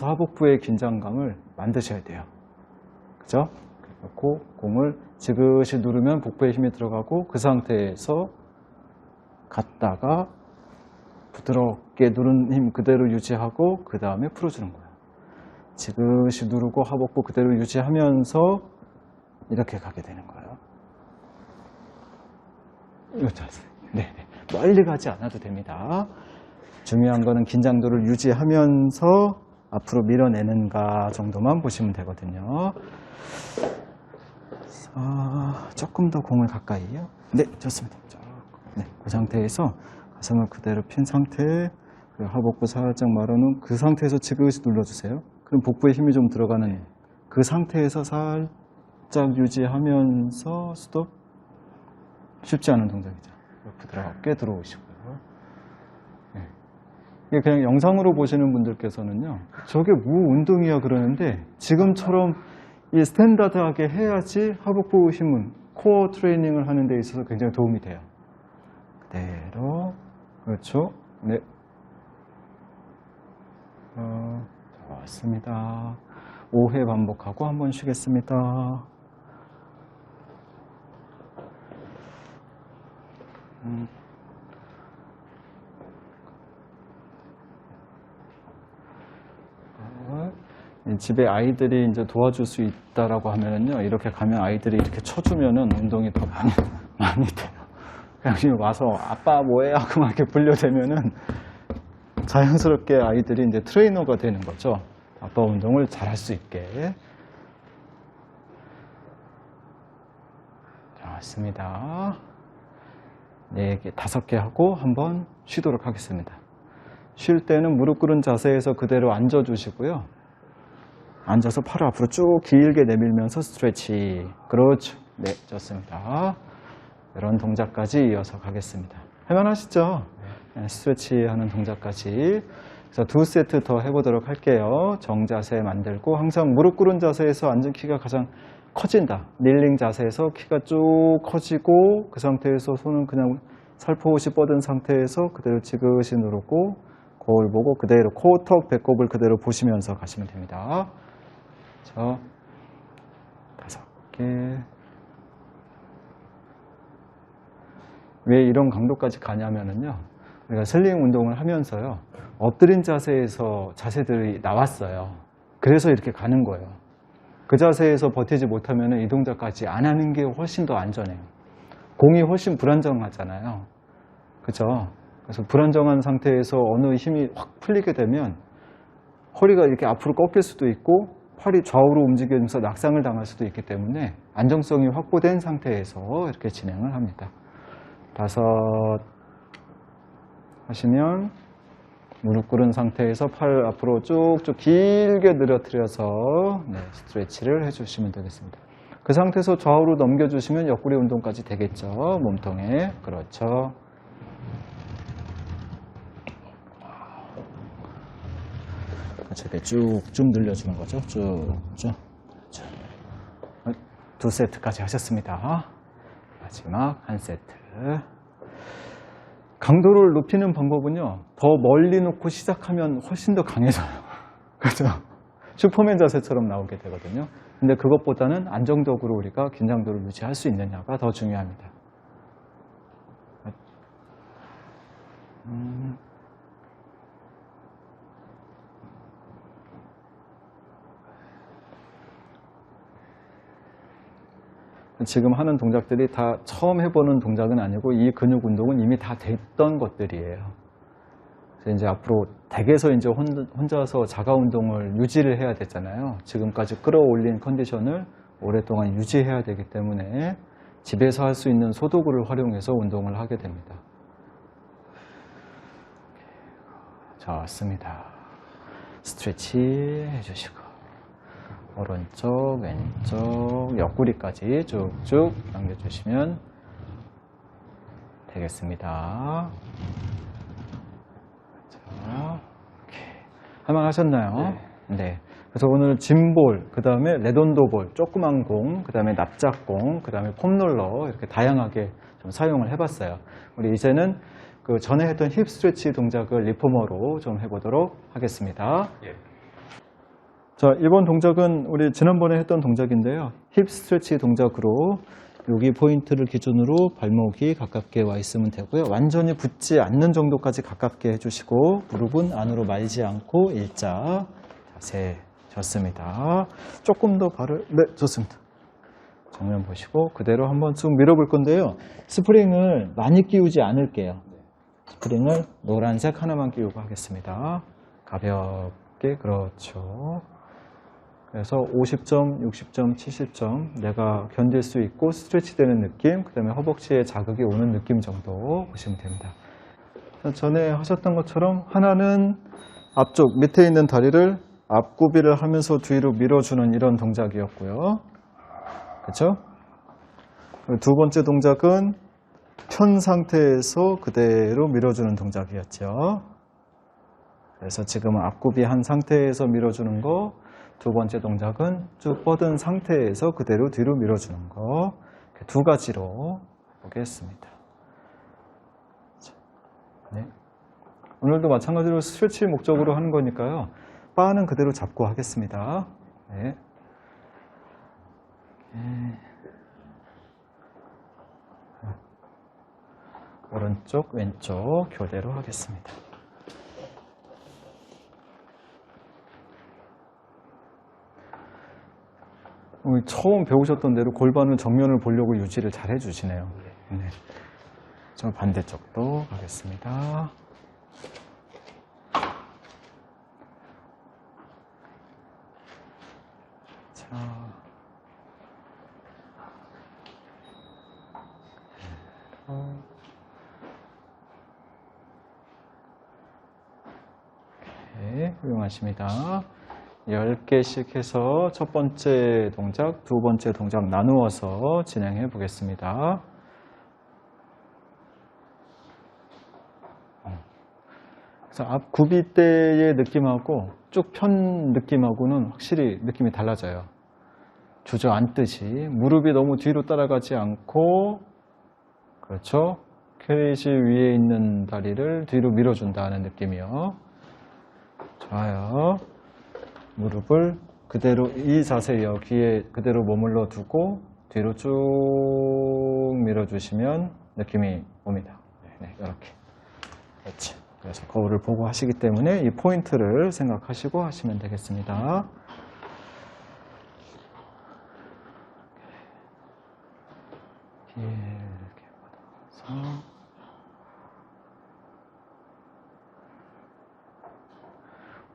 하복부의 긴장감을 만드셔야 돼요. 그죠? 그리고 공을 지그시 누르면 복부에 힘이 들어가고 그 상태에서 갔다가 부드럽게 누른 힘 그대로 유지하고 그 다음에 풀어주는 거예요. 지그시 누르고 하복부 그대로 유지하면서 이렇게 가게 되는 거예요. 이거 자세. 네, 멀리 가지 않아도 됩니다. 중요한 거는 긴장도를 유지하면서 앞으로 밀어내는가 정도만 보시면 되거든요. 조금 더 공을 가까이요. 네, 좋습니다. 네, 그 상태에서 가슴을 그대로 핀 상태, 그리고 하복부 살짝 말아놓은 그 상태에서 지그시 눌러주세요. 그럼 복부에 힘이 좀 들어가는 그 상태에서 살짝 유지하면서 스톱. 쉽지 않은 동작이죠. 부드럽게 들어오시고요. 네. 그냥 영상으로 보시는 분들께서는요, 저게 뭐 운동이야 그러는데 지금처럼 이 스탠다드하게 해야지 하복부 힘은 코어 트레이닝을 하는 데 있어서 굉장히 도움이 돼요. 그대로, 그렇죠. 네. 좋습니다. 5회 반복하고 한번 쉬겠습니다. 집에 아이들이 이제 도와줄 수 있다라고 하면은요, 이렇게 가면 아이들이 이렇게 쳐주면은 운동이 더 많이 돼요. 그냥 와서 아빠 뭐해? 하고 막 이렇게 불려대면은 자연스럽게 아이들이 이제 트레이너가 되는 거죠. 아빠 운동을 잘 할 수 있게. 좋습니다. 4개, 5개 하고 한번 쉬도록 하겠습니다. 쉴 때는 무릎 꿇은 자세에서 그대로 앉아주시고요. 앉아서 팔을 앞으로 쭉 길게 내밀면서 스트레치. 그렇죠. 네, 좋습니다. 이런 동작까지 이어서 가겠습니다. 할만하시죠? 네, 스트레치 하는 동작까지. 그래서 2세트 더 해보도록 할게요. 정자세 만들고 항상 무릎 꿇은 자세에서 앉은 키가 가장 커진다. 닐링 자세에서 키가 쭉 커지고 그 상태에서 손은 그냥 살포시 뻗은 상태에서 그대로 지그시 누르고 거울 보고 그대로 코턱 배꼽을 그대로 보시면서 가시면 됩니다. 자, 5개. 왜 이런 강도까지 가냐면은요, 우리가 슬링 운동을 하면서요, 엎드린 자세에서 자세들이 나왔어요. 그래서 이렇게 가는 거예요. 그 자세에서 버티지 못하면 이 동작까지 안 하는 게 훨씬 더 안전해요. 공이 훨씬 불안정하잖아요. 그죠? 그래서 불안정한 상태에서 어느 힘이 확 풀리게 되면 허리가 이렇게 앞으로 꺾일 수도 있고 팔이 좌우로 움직이면서 낙상을 당할 수도 있기 때문에 안정성이 확보된 상태에서 이렇게 진행을 합니다. 5 하시면 무릎 꿇은 상태에서 팔 앞으로 쭉쭉 길게 늘어뜨려서 네, 스트레치를 해주시면 되겠습니다. 그 상태에서 좌우로 넘겨주시면 옆구리 운동까지 되겠죠. 몸통에. 그렇죠. 이렇게 쭉쭉 늘려주는 거죠. 쭉쭉. 두 세트까지 하셨습니다. 마지막 한 세트. 강도를 높이는 방법은요, 더 멀리 놓고 시작하면 훨씬 더 강해져요. 그죠? 슈퍼맨 자세처럼 나오게 되거든요. 근데 그것보다는 안정적으로 우리가 긴장도를 유지할 수 있느냐가 더 중요합니다. 지금 하는 동작들이 다 처음 해보는 동작은 아니고 이 근육 운동은 이미 다 됐던 것들이에요. 그래서 이제 앞으로 댁에서 이제 혼자서 자가 운동을 유지를 해야 되잖아요. 지금까지 끌어올린 컨디션을 오랫동안 유지해야 되기 때문에 집에서 할 수 있는 소도구를 활용해서 운동을 하게 됩니다. 좋습니다. 스트레치 해주시고 오른쪽, 왼쪽, 옆구리까지 쭉쭉 당겨주시면 되겠습니다. 자, 할만 하셨나요? 네. 그래서 오늘 짐볼, 그 다음에 레돈도볼, 조그만 공, 그 다음에 납작공, 그 다음에 폼롤러 이렇게 다양하게 좀 사용을 해봤어요. 우리 이제는 그 전에 했던 힙 스트레치 동작을 리포머로 좀 해보도록 하겠습니다. 자, 이번 동작은 우리 지난번에 했던 동작인데요. 힙 스트레치 동작으로 여기 포인트를 기준으로 발목이 가깝게 와 있으면 되고요. 완전히 붙지 않는 정도까지 가깝게 해주시고 무릎은 안으로 말지 않고 일자 자세 좋습니다. 조금 더 발을 네 좋습니다. 정면 보시고 그대로 한번 쭉 밀어볼 건데요. 스프링을 많이 끼우지 않을게요. 스프링을 노란색 하나만 끼우고 하겠습니다. 가볍게 그렇죠. 그래서 50점, 60점, 70점 내가 견딜 수 있고 스트레치 되는 느낌, 그 다음에 허벅지에 자극이 오는 느낌 정도 보시면 됩니다. 전에 하셨던 것처럼 하나는 앞쪽 밑에 있는 다리를 앞구비를 하면서 뒤로 밀어주는 이런 동작이었고요. 그렇죠? 두 번째 동작은 편 상태에서 그대로 밀어주는 동작이었죠. 그래서 지금은 앞구비 한 상태에서 밀어주는 거, 두 번째 동작은 쭉 뻗은 상태에서 그대로 뒤로 밀어주는 거, 두 가지로 보겠습니다. 네. 오늘도 마찬가지로 스트레치 목적으로 하는 거니까요. 바는 그대로 잡고 하겠습니다. 네. 오른쪽, 왼쪽 교대로 하겠습니다. 처음 배우셨던 대로 골반은 정면을 보려고 유지를 잘 해주시네요. 네. 저 반대쪽도 가겠습니다. 자. 오케이, 훌륭하십니다. 10개씩 해서 첫 번째 동작, 두 번째 동작 나누어서 진행해 보겠습니다. 그래서 앞 굽이대의 느낌하고 쭉 편 느낌하고는 확실히 느낌이 달라져요. 주저앉듯이 무릎이 너무 뒤로 따라가지 않고, 그렇죠? 캐릿이 위에 있는 다리를 뒤로 밀어준다는 느낌이요. 좋아요. 무릎을 그대로 이 자세 여기에 그대로 머물러 두고 뒤로 쭉 밀어주시면 느낌이 옵니다. 네, 이렇게. 그렇지. 그래서 거울을 보고 하시기 때문에 이 포인트를 생각하시고 하시면 되겠습니다. 이렇게 받아서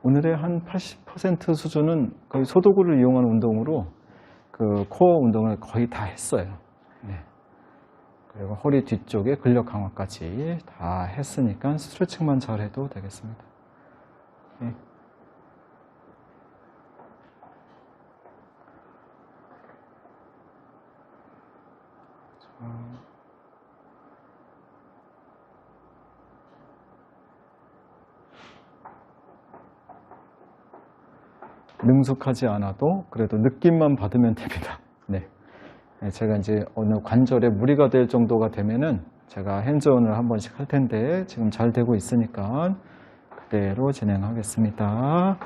오늘의 한 80% 수준은 거의 소도구를 이용한 운동으로 그 코어 운동을 거의 다 했어요. 네. 그리고 허리 뒤쪽에 근력 강화까지 다 했으니까 스트레칭만 잘해도 되겠습니다. 네. 능숙하지 않아도 그래도 느낌만 받으면 됩니다. 네. 제가 이제 어느 관절에 무리가 될 정도가 되면은 제가 핸즈온을 한 번씩 할 텐데 지금 잘 되고 있으니까 그대로 진행하겠습니다.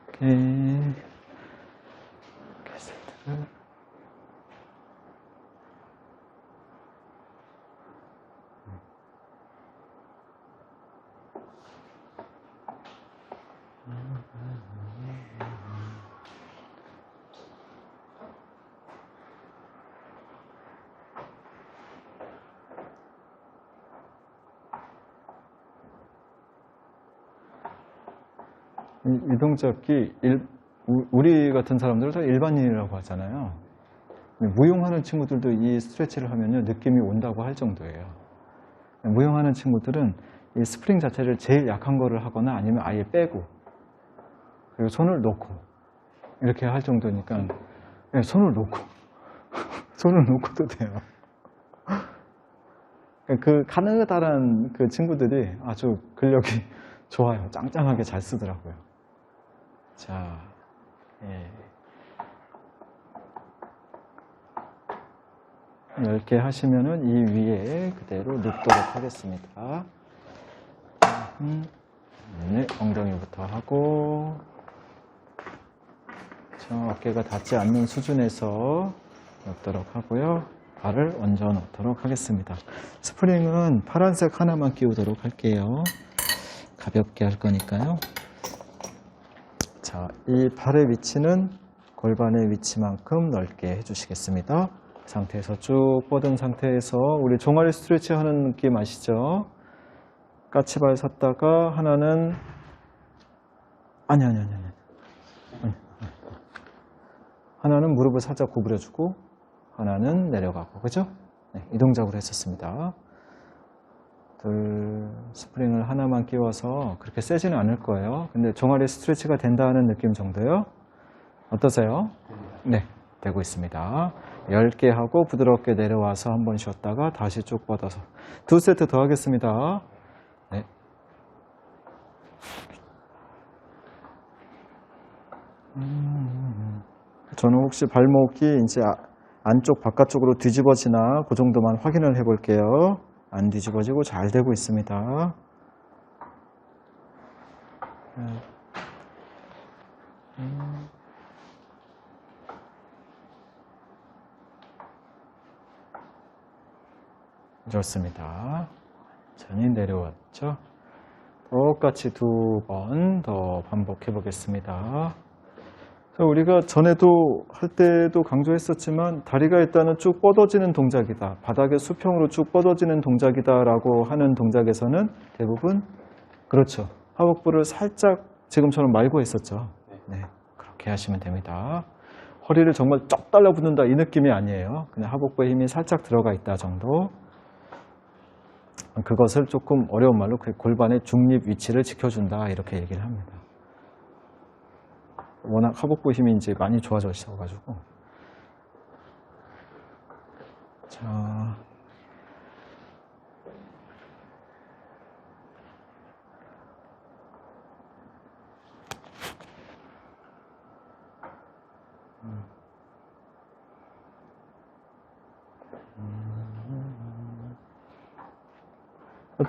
오케이. 세트를. 이 동작이 우리 같은 사람들은 다 일반인이라고 하잖아요. 무용하는 친구들도 이 스트레치를 하면 느낌이 온다고 할 정도예요. 무용하는 친구들은 이 스프링 자체를 제일 약한 거를 하거나 아니면 아예 빼고 그리고 손을 놓고 이렇게 할 정도니까 손을 놓고 손을 놓고도 돼요. 그 가느다란 그 친구들이 아주 근력이 좋아요. 짱짱하게 잘 쓰더라고요. 자, 예. 10개 하시면은 이 위에 그대로 눕도록 하겠습니다. 네, 엉덩이부터 하고, 자, 어깨가 닿지 않는 수준에서 눕도록 하고요. 발을 얹어 놓도록 하겠습니다. 스프링은 파란색 하나만 끼우도록 할게요. 가볍게 할 거니까요. 자, 이 발의 위치는 골반의 위치만큼 넓게 해주시겠습니다. 그 상태에서 쭉 뻗은 상태에서 우리 종아리 스트레치 하는 느낌 아시죠? 까치발 섰다가 하나는 아니. 하나는 무릎을 살짝 구부려주고 하나는 내려가고, 그죠? 네, 이 동작으로 했었습니다. 스프링을 하나만 끼워서 그렇게 세지는 않을 거예요. 근데 종아리 스트레치가 된다는 느낌 정도요. 어떠세요? 네, 되고 있습니다. 10개 하고 부드럽게 내려와서 한번 쉬었다가 다시 쭉 뻗어서 2세트 더 하겠습니다. 네. 저는 혹시 발목이 이제 안쪽 바깥쪽으로 뒤집어지나 그 정도만 확인을 해 볼게요. 안 뒤집어지고 잘 되고 있습니다. 좋습니다. 천천히 내려왔죠. 똑같이 2번 더 반복해 보겠습니다. 우리가 전에도 할 때도 강조했었지만 다리가 일단은 쭉 뻗어지는 동작이다. 바닥에 수평으로 쭉 뻗어지는 동작이다 라고 하는 동작에서는 대부분 그렇죠. 하복부를 살짝 지금처럼 말고 했었죠. 네, 그렇게 하시면 됩니다. 허리를 정말 쫙 달라붙는다 이 느낌이 아니에요. 그냥 하복부에 힘이 살짝 들어가 있다 정도. 그것을 조금 어려운 말로 골반의 중립 위치를 지켜준다 이렇게 얘기를 합니다. 워낙 하복부 힘이 이제 많이 좋아져 있어가지고. 자.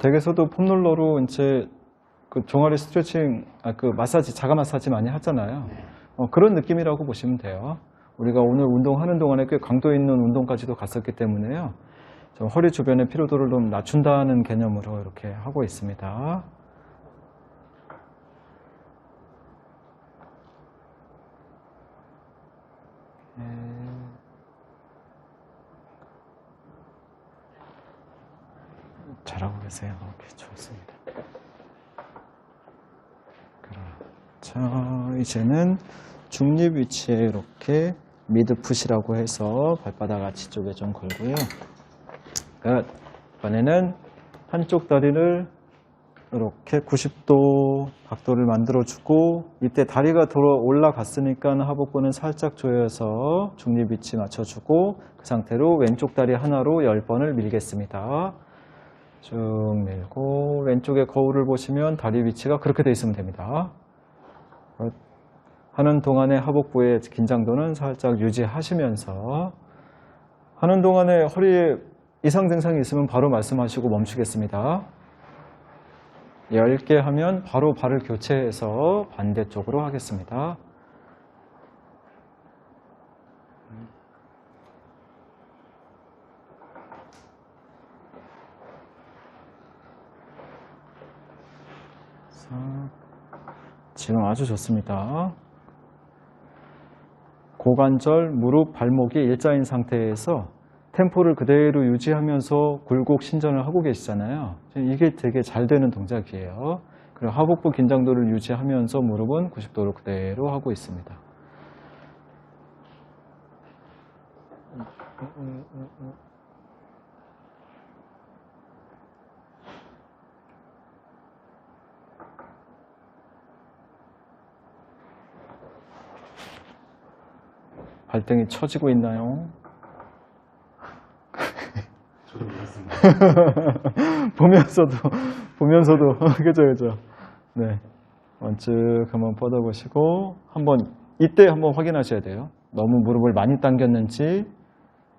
댁에서도 폼롤러로 이제 그 종아리 스트레칭, 그 마사지, 자가 마사지 많이 하잖아요. 그런 느낌이라고 보시면 돼요. 우리가 오늘 운동하는 동안에 꽤 강도 있는 운동까지도 갔었기 때문에요. 좀 허리 주변의 피로도를 좀 낮춘다는 개념으로 이렇게 하고 있습니다. 잘하고 계세요. 오케이, 좋습니다. 그렇죠. 이제는 중립 위치에 이렇게 미드풋이라고 해서 발바닥 아치 쪽에 좀 걸고요. 이번에는 한쪽 다리를 이렇게 90도 각도를 만들어주고 이때 다리가 올라갔으니까 하복부는 살짝 조여서 중립 위치 맞춰주고 그 상태로 왼쪽 다리 하나로 10번을 밀겠습니다. 쭉 밀고 왼쪽에 거울을 보시면 다리 위치가 그렇게 돼 있으면 됩니다. 하는 동안에 하복부의 긴장도는 살짝 유지하시면서 하는 동안에 허리에 이상 증상이 있으면 바로 말씀하시고 멈추겠습니다. 10개 하면 바로 발을 교체해서 반대쪽으로 하겠습니다. 지금 아주 좋습니다. 고관절, 무릎, 발목이 일자인 상태에서 템포를 그대로 유지하면서 굴곡 신전을 하고 계시잖아요. 이게 되게 잘 되는 동작이에요. 그리고 하복부 긴장도를 유지하면서 무릎은 90도로 그대로 하고 있습니다. 발등이 처지고 있나요? 저도 몰랐습니다. 보면서도 그죠. 네. 쭉 한번 뻗어보시고 이때 한번 확인하셔야 돼요. 너무 무릎을 많이 당겼는지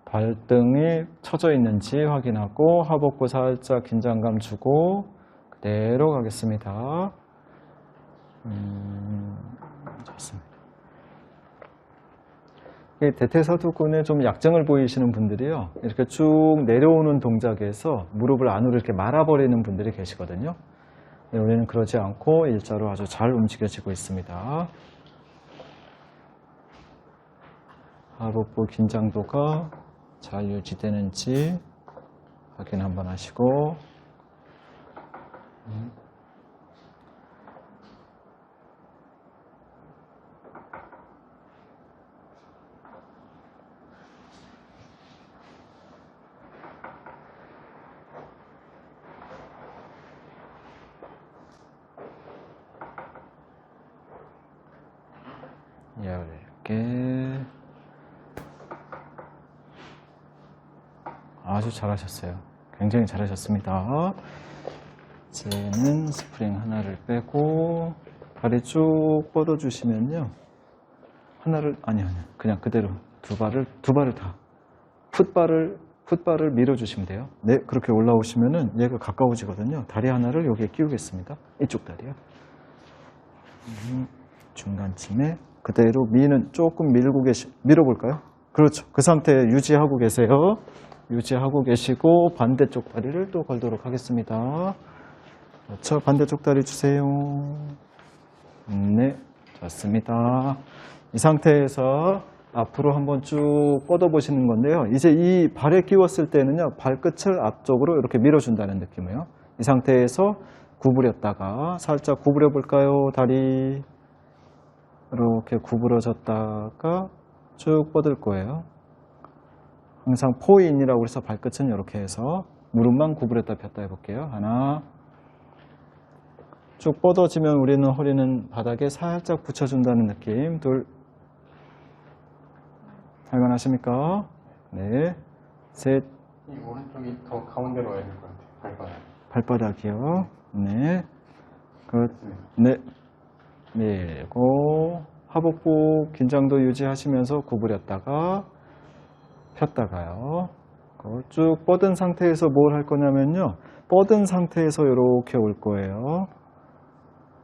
발등이 처져 있는지 확인하고 하복부 살짝 긴장감 주고 그대로 가겠습니다. 좋습니다. 대퇴사두근에 좀 약점을 보이시는 분들이요. 이렇게 쭉 내려오는 동작에서 무릎을 안으로 이렇게 말아버리는 분들이 계시거든요. 우리는 그러지 않고 일자로 아주 잘 움직여지고 있습니다. 하복부 긴장도가 잘 유지되는지 확인 한번 하시고 이렇게 아주 잘하셨어요. 굉장히 잘하셨습니다. 이제는 스프링 하나를 빼고 다리 쭉 뻗어주시면요. 아니요. 그냥 그대로 두 발을 다 풋발을 밀어주시면 돼요. 네, 그렇게 올라오시면은 얘가 가까워지거든요. 다리 하나를 여기에 끼우겠습니다. 이쪽 다리요. 중간쯤에 그대로 조금 밀어볼까요? 그렇죠. 그 상태 유지하고 계세요. 유지하고 계시고 반대쪽 다리를 또 걸도록 하겠습니다. 그렇죠. 반대쪽 다리 주세요. 네, 좋습니다. 이 상태에서 앞으로 한번 쭉 뻗어보시는 건데요. 이제 이 발에 끼웠을 때는요, 발끝을 앞쪽으로 이렇게 밀어준다는 느낌이에요. 이 상태에서 구부렸다가 살짝 구부려 볼까요? 다리 이렇게 구부러졌다가 쭉 뻗을 거예요. 항상 포인이라고 해서 발끝은 이렇게 해서 무릎만 구부렸다 폈다 해볼게요. 하나, 쭉 뻗어지면 우리는 허리는 바닥에 살짝 붙여준다는 느낌. 둘, 할만하십니까? 네, 셋. 이 오른쪽이 더 가운데로 와야 될 것 같아요. 발바닥이요. 네, 끝. 네, 밀고 하복부 긴장도 유지하시면서 구부렸다가 폈다가요. 쭉 뻗은 상태에서 뭘 할 거냐면요. 뻗은 상태에서 이렇게 올 거예요.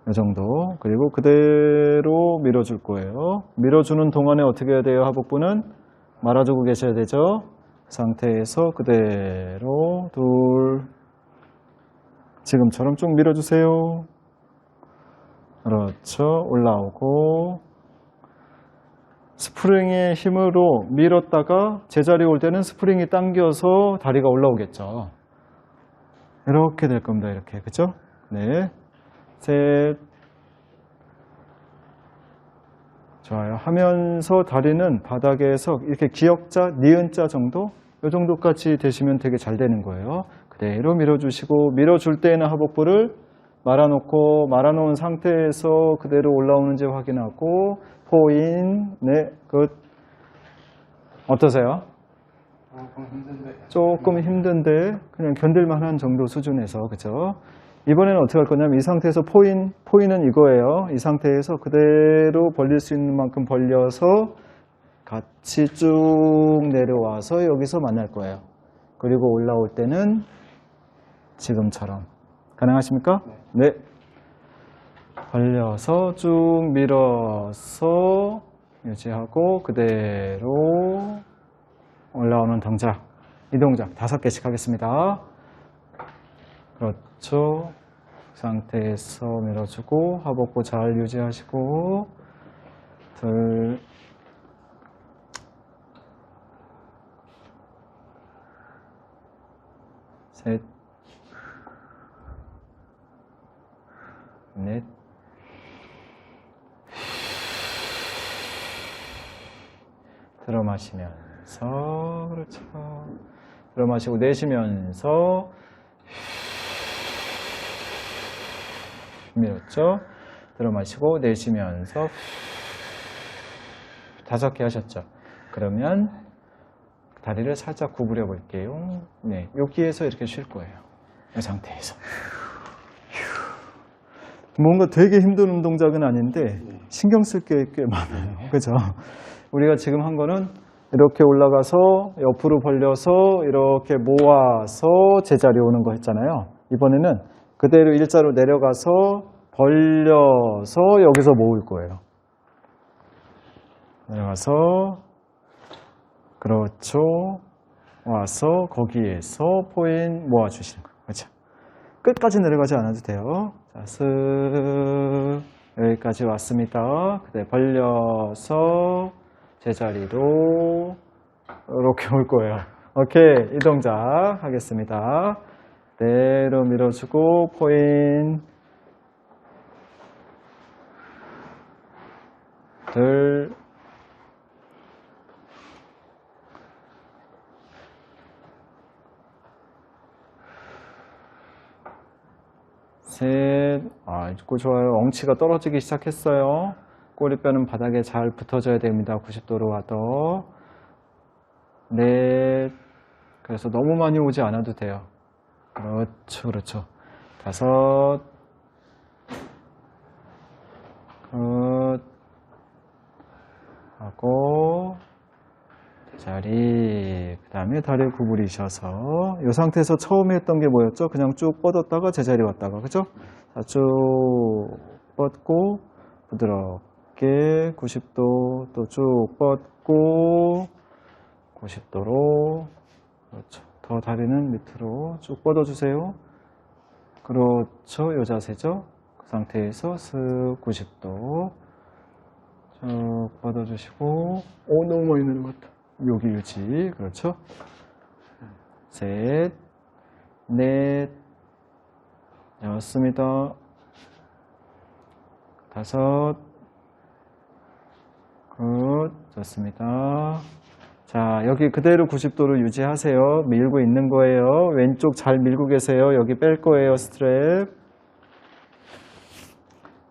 이 정도. 그리고 그대로 밀어줄 거예요. 밀어주는 동안에 어떻게 해야 돼요? 하복부는 말아주고 계셔야 되죠. 그 상태에서 그대로 둘. 지금처럼 쭉 밀어주세요. 그렇죠. 올라오고 스프링의 힘으로 밀었다가 제자리에 올 때는 스프링이 당겨서 다리가 올라오겠죠. 이렇게 될 겁니다. 이렇게. 그죠? 네. 셋. 좋아요. 하면서 다리는 바닥에서 이렇게 기역자, 니은자 정도? 이 정도까지 되시면 되게 잘 되는 거예요. 그대로 밀어주시고, 밀어줄 때에는 하복부를 말아놓은 상태에서 그대로 올라오는지 확인하고 포인, 네, 굿. 어떠세요? 조금 힘든데 그냥 견딜만한 정도 수준에서, 그죠? 이번에는 어떻게 할 거냐면 이 상태에서 포인은 이거예요. 이 상태에서 그대로 벌릴 수 있는 만큼 벌려서 같이 쭉 내려와서 여기서 만날 거예요. 그리고 올라올 때는 지금처럼. 가능하십니까? 네. 벌려서 쭉 밀어서 유지하고 그대로 올라오는 동작. 이 동작 5개씩 하겠습니다. 그렇죠. 그 상태에서 밀어주고 하복부 잘 유지하시고 둘, 셋, 넷, 들어 마시면서, 그렇죠. 들어 마시고 내쉬면서 밀었죠. 들어 마시고 내쉬면서 5개 하셨죠. 그러면 다리를 살짝 구부려 볼게요. 네, 여기에서 이렇게 쉴 거예요. 이 상태에서. 뭔가 되게 힘든 동작은 아닌데 신경 쓸 게 꽤 많아요. 그죠? 우리가 지금 한 거는 이렇게 올라가서 옆으로 벌려서 이렇게 모아서 제자리 오는 거 했잖아요. 이번에는 그대로 일자로 내려가서 벌려서 여기서 모을 거예요. 내려가서 그렇죠. 와서 거기에서 포인 모아주시는 거예요. 그렇죠? 끝까지 내려가지 않아도 돼요. 자, 쓱 여기까지 왔습니다. 그대 벌려서 제자리로 이렇게 올 거예요. 오케이, 이 동작 하겠습니다. 그대로 밀어주고 포인 둘, 셋, 이거 좋아요. 엉치가 떨어지기 시작했어요. 꼬리뼈는 바닥에 잘 붙어줘야 됩니다. 90도로 와도. 넷, 그래서 너무 많이 오지 않아도 돼요. 그렇죠, 그렇죠. 5, 굿, 하고 제자리. 그 다음에 다리 구부리셔서 이 상태에서 처음에 했던 게 뭐였죠? 그냥 쭉 뻗었다가 제자리 왔다가, 그죠? 자, 쭉 뻗고 부드럽게 90도 또 쭉 뻗고 90도로. 그렇죠. 더 다리는 밑으로 쭉 뻗어주세요. 그렇죠. 이 자세죠. 그 상태에서 슥 90도 쭉 뻗어주시고. 너무 많이 내려갔다. 여기 유지. 그렇죠. 셋, 넷, 여섯입니다. 5, 굿, 좋습니다. 자, 여기 그대로 90도로 유지하세요. 밀고 있는 거예요. 왼쪽 잘 밀고 계세요. 여기 뺄 거예요, 스트랩.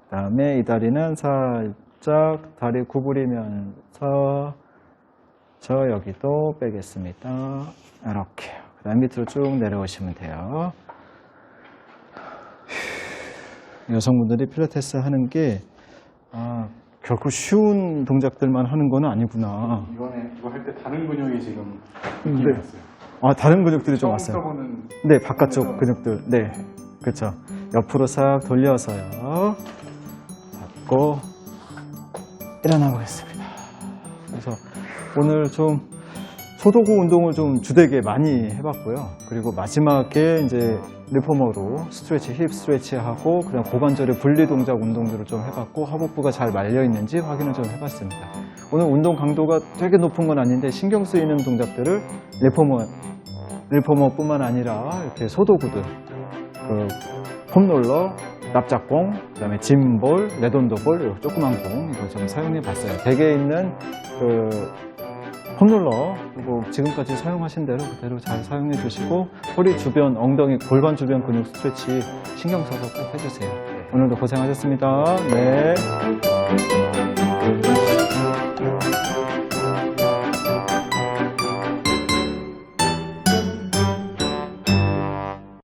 그 다음에 이 다리는 살짝 다리 구부리면서 저 여기도 빼겠습니다. 이렇게. 그 다음 밑으로 쭉 내려오시면 돼요. 여성분들이 필라테스 하는 게 결코 쉬운 동작들만 하는 건 아니구나. 이번에 이거 할 때 다른 근육이 지금 느낌이 네. 왔어요. 다른 근육들이 좀 처음 왔어요. 써보는 네, 바깥쪽 근육들. 네, 그렇죠. 옆으로 싹 돌려서요. 잡고 일어나 보겠습니다. 그래서 오늘 좀 소도구 운동을 좀 주되게 많이 해봤고요. 그리고 마지막에 이제 리포머로 스트레치, 힙 스트레치 하고 그냥 고관절의 분리 동작 운동들을 좀 해봤고 하복부가 잘 말려 있는지 확인을 좀 해봤습니다. 오늘 운동 강도가 되게 높은 건 아닌데 신경 쓰이는 동작들을 리포머뿐만 아니라 이렇게 소도구들, 폼롤러, 납작공, 그다음에 짐볼, 레돈도볼, 조그만 공 이거 좀 사용해 봤어요. 댁에 있는 폼롤러 그리고 지금까지 사용하신 대로 그대로 잘 사용해 주시고 허리 주변, 엉덩이, 골반 주변 근육 스트레치 신경 써서 꼭 해주세요. 오늘도 고생하셨습니다. 네.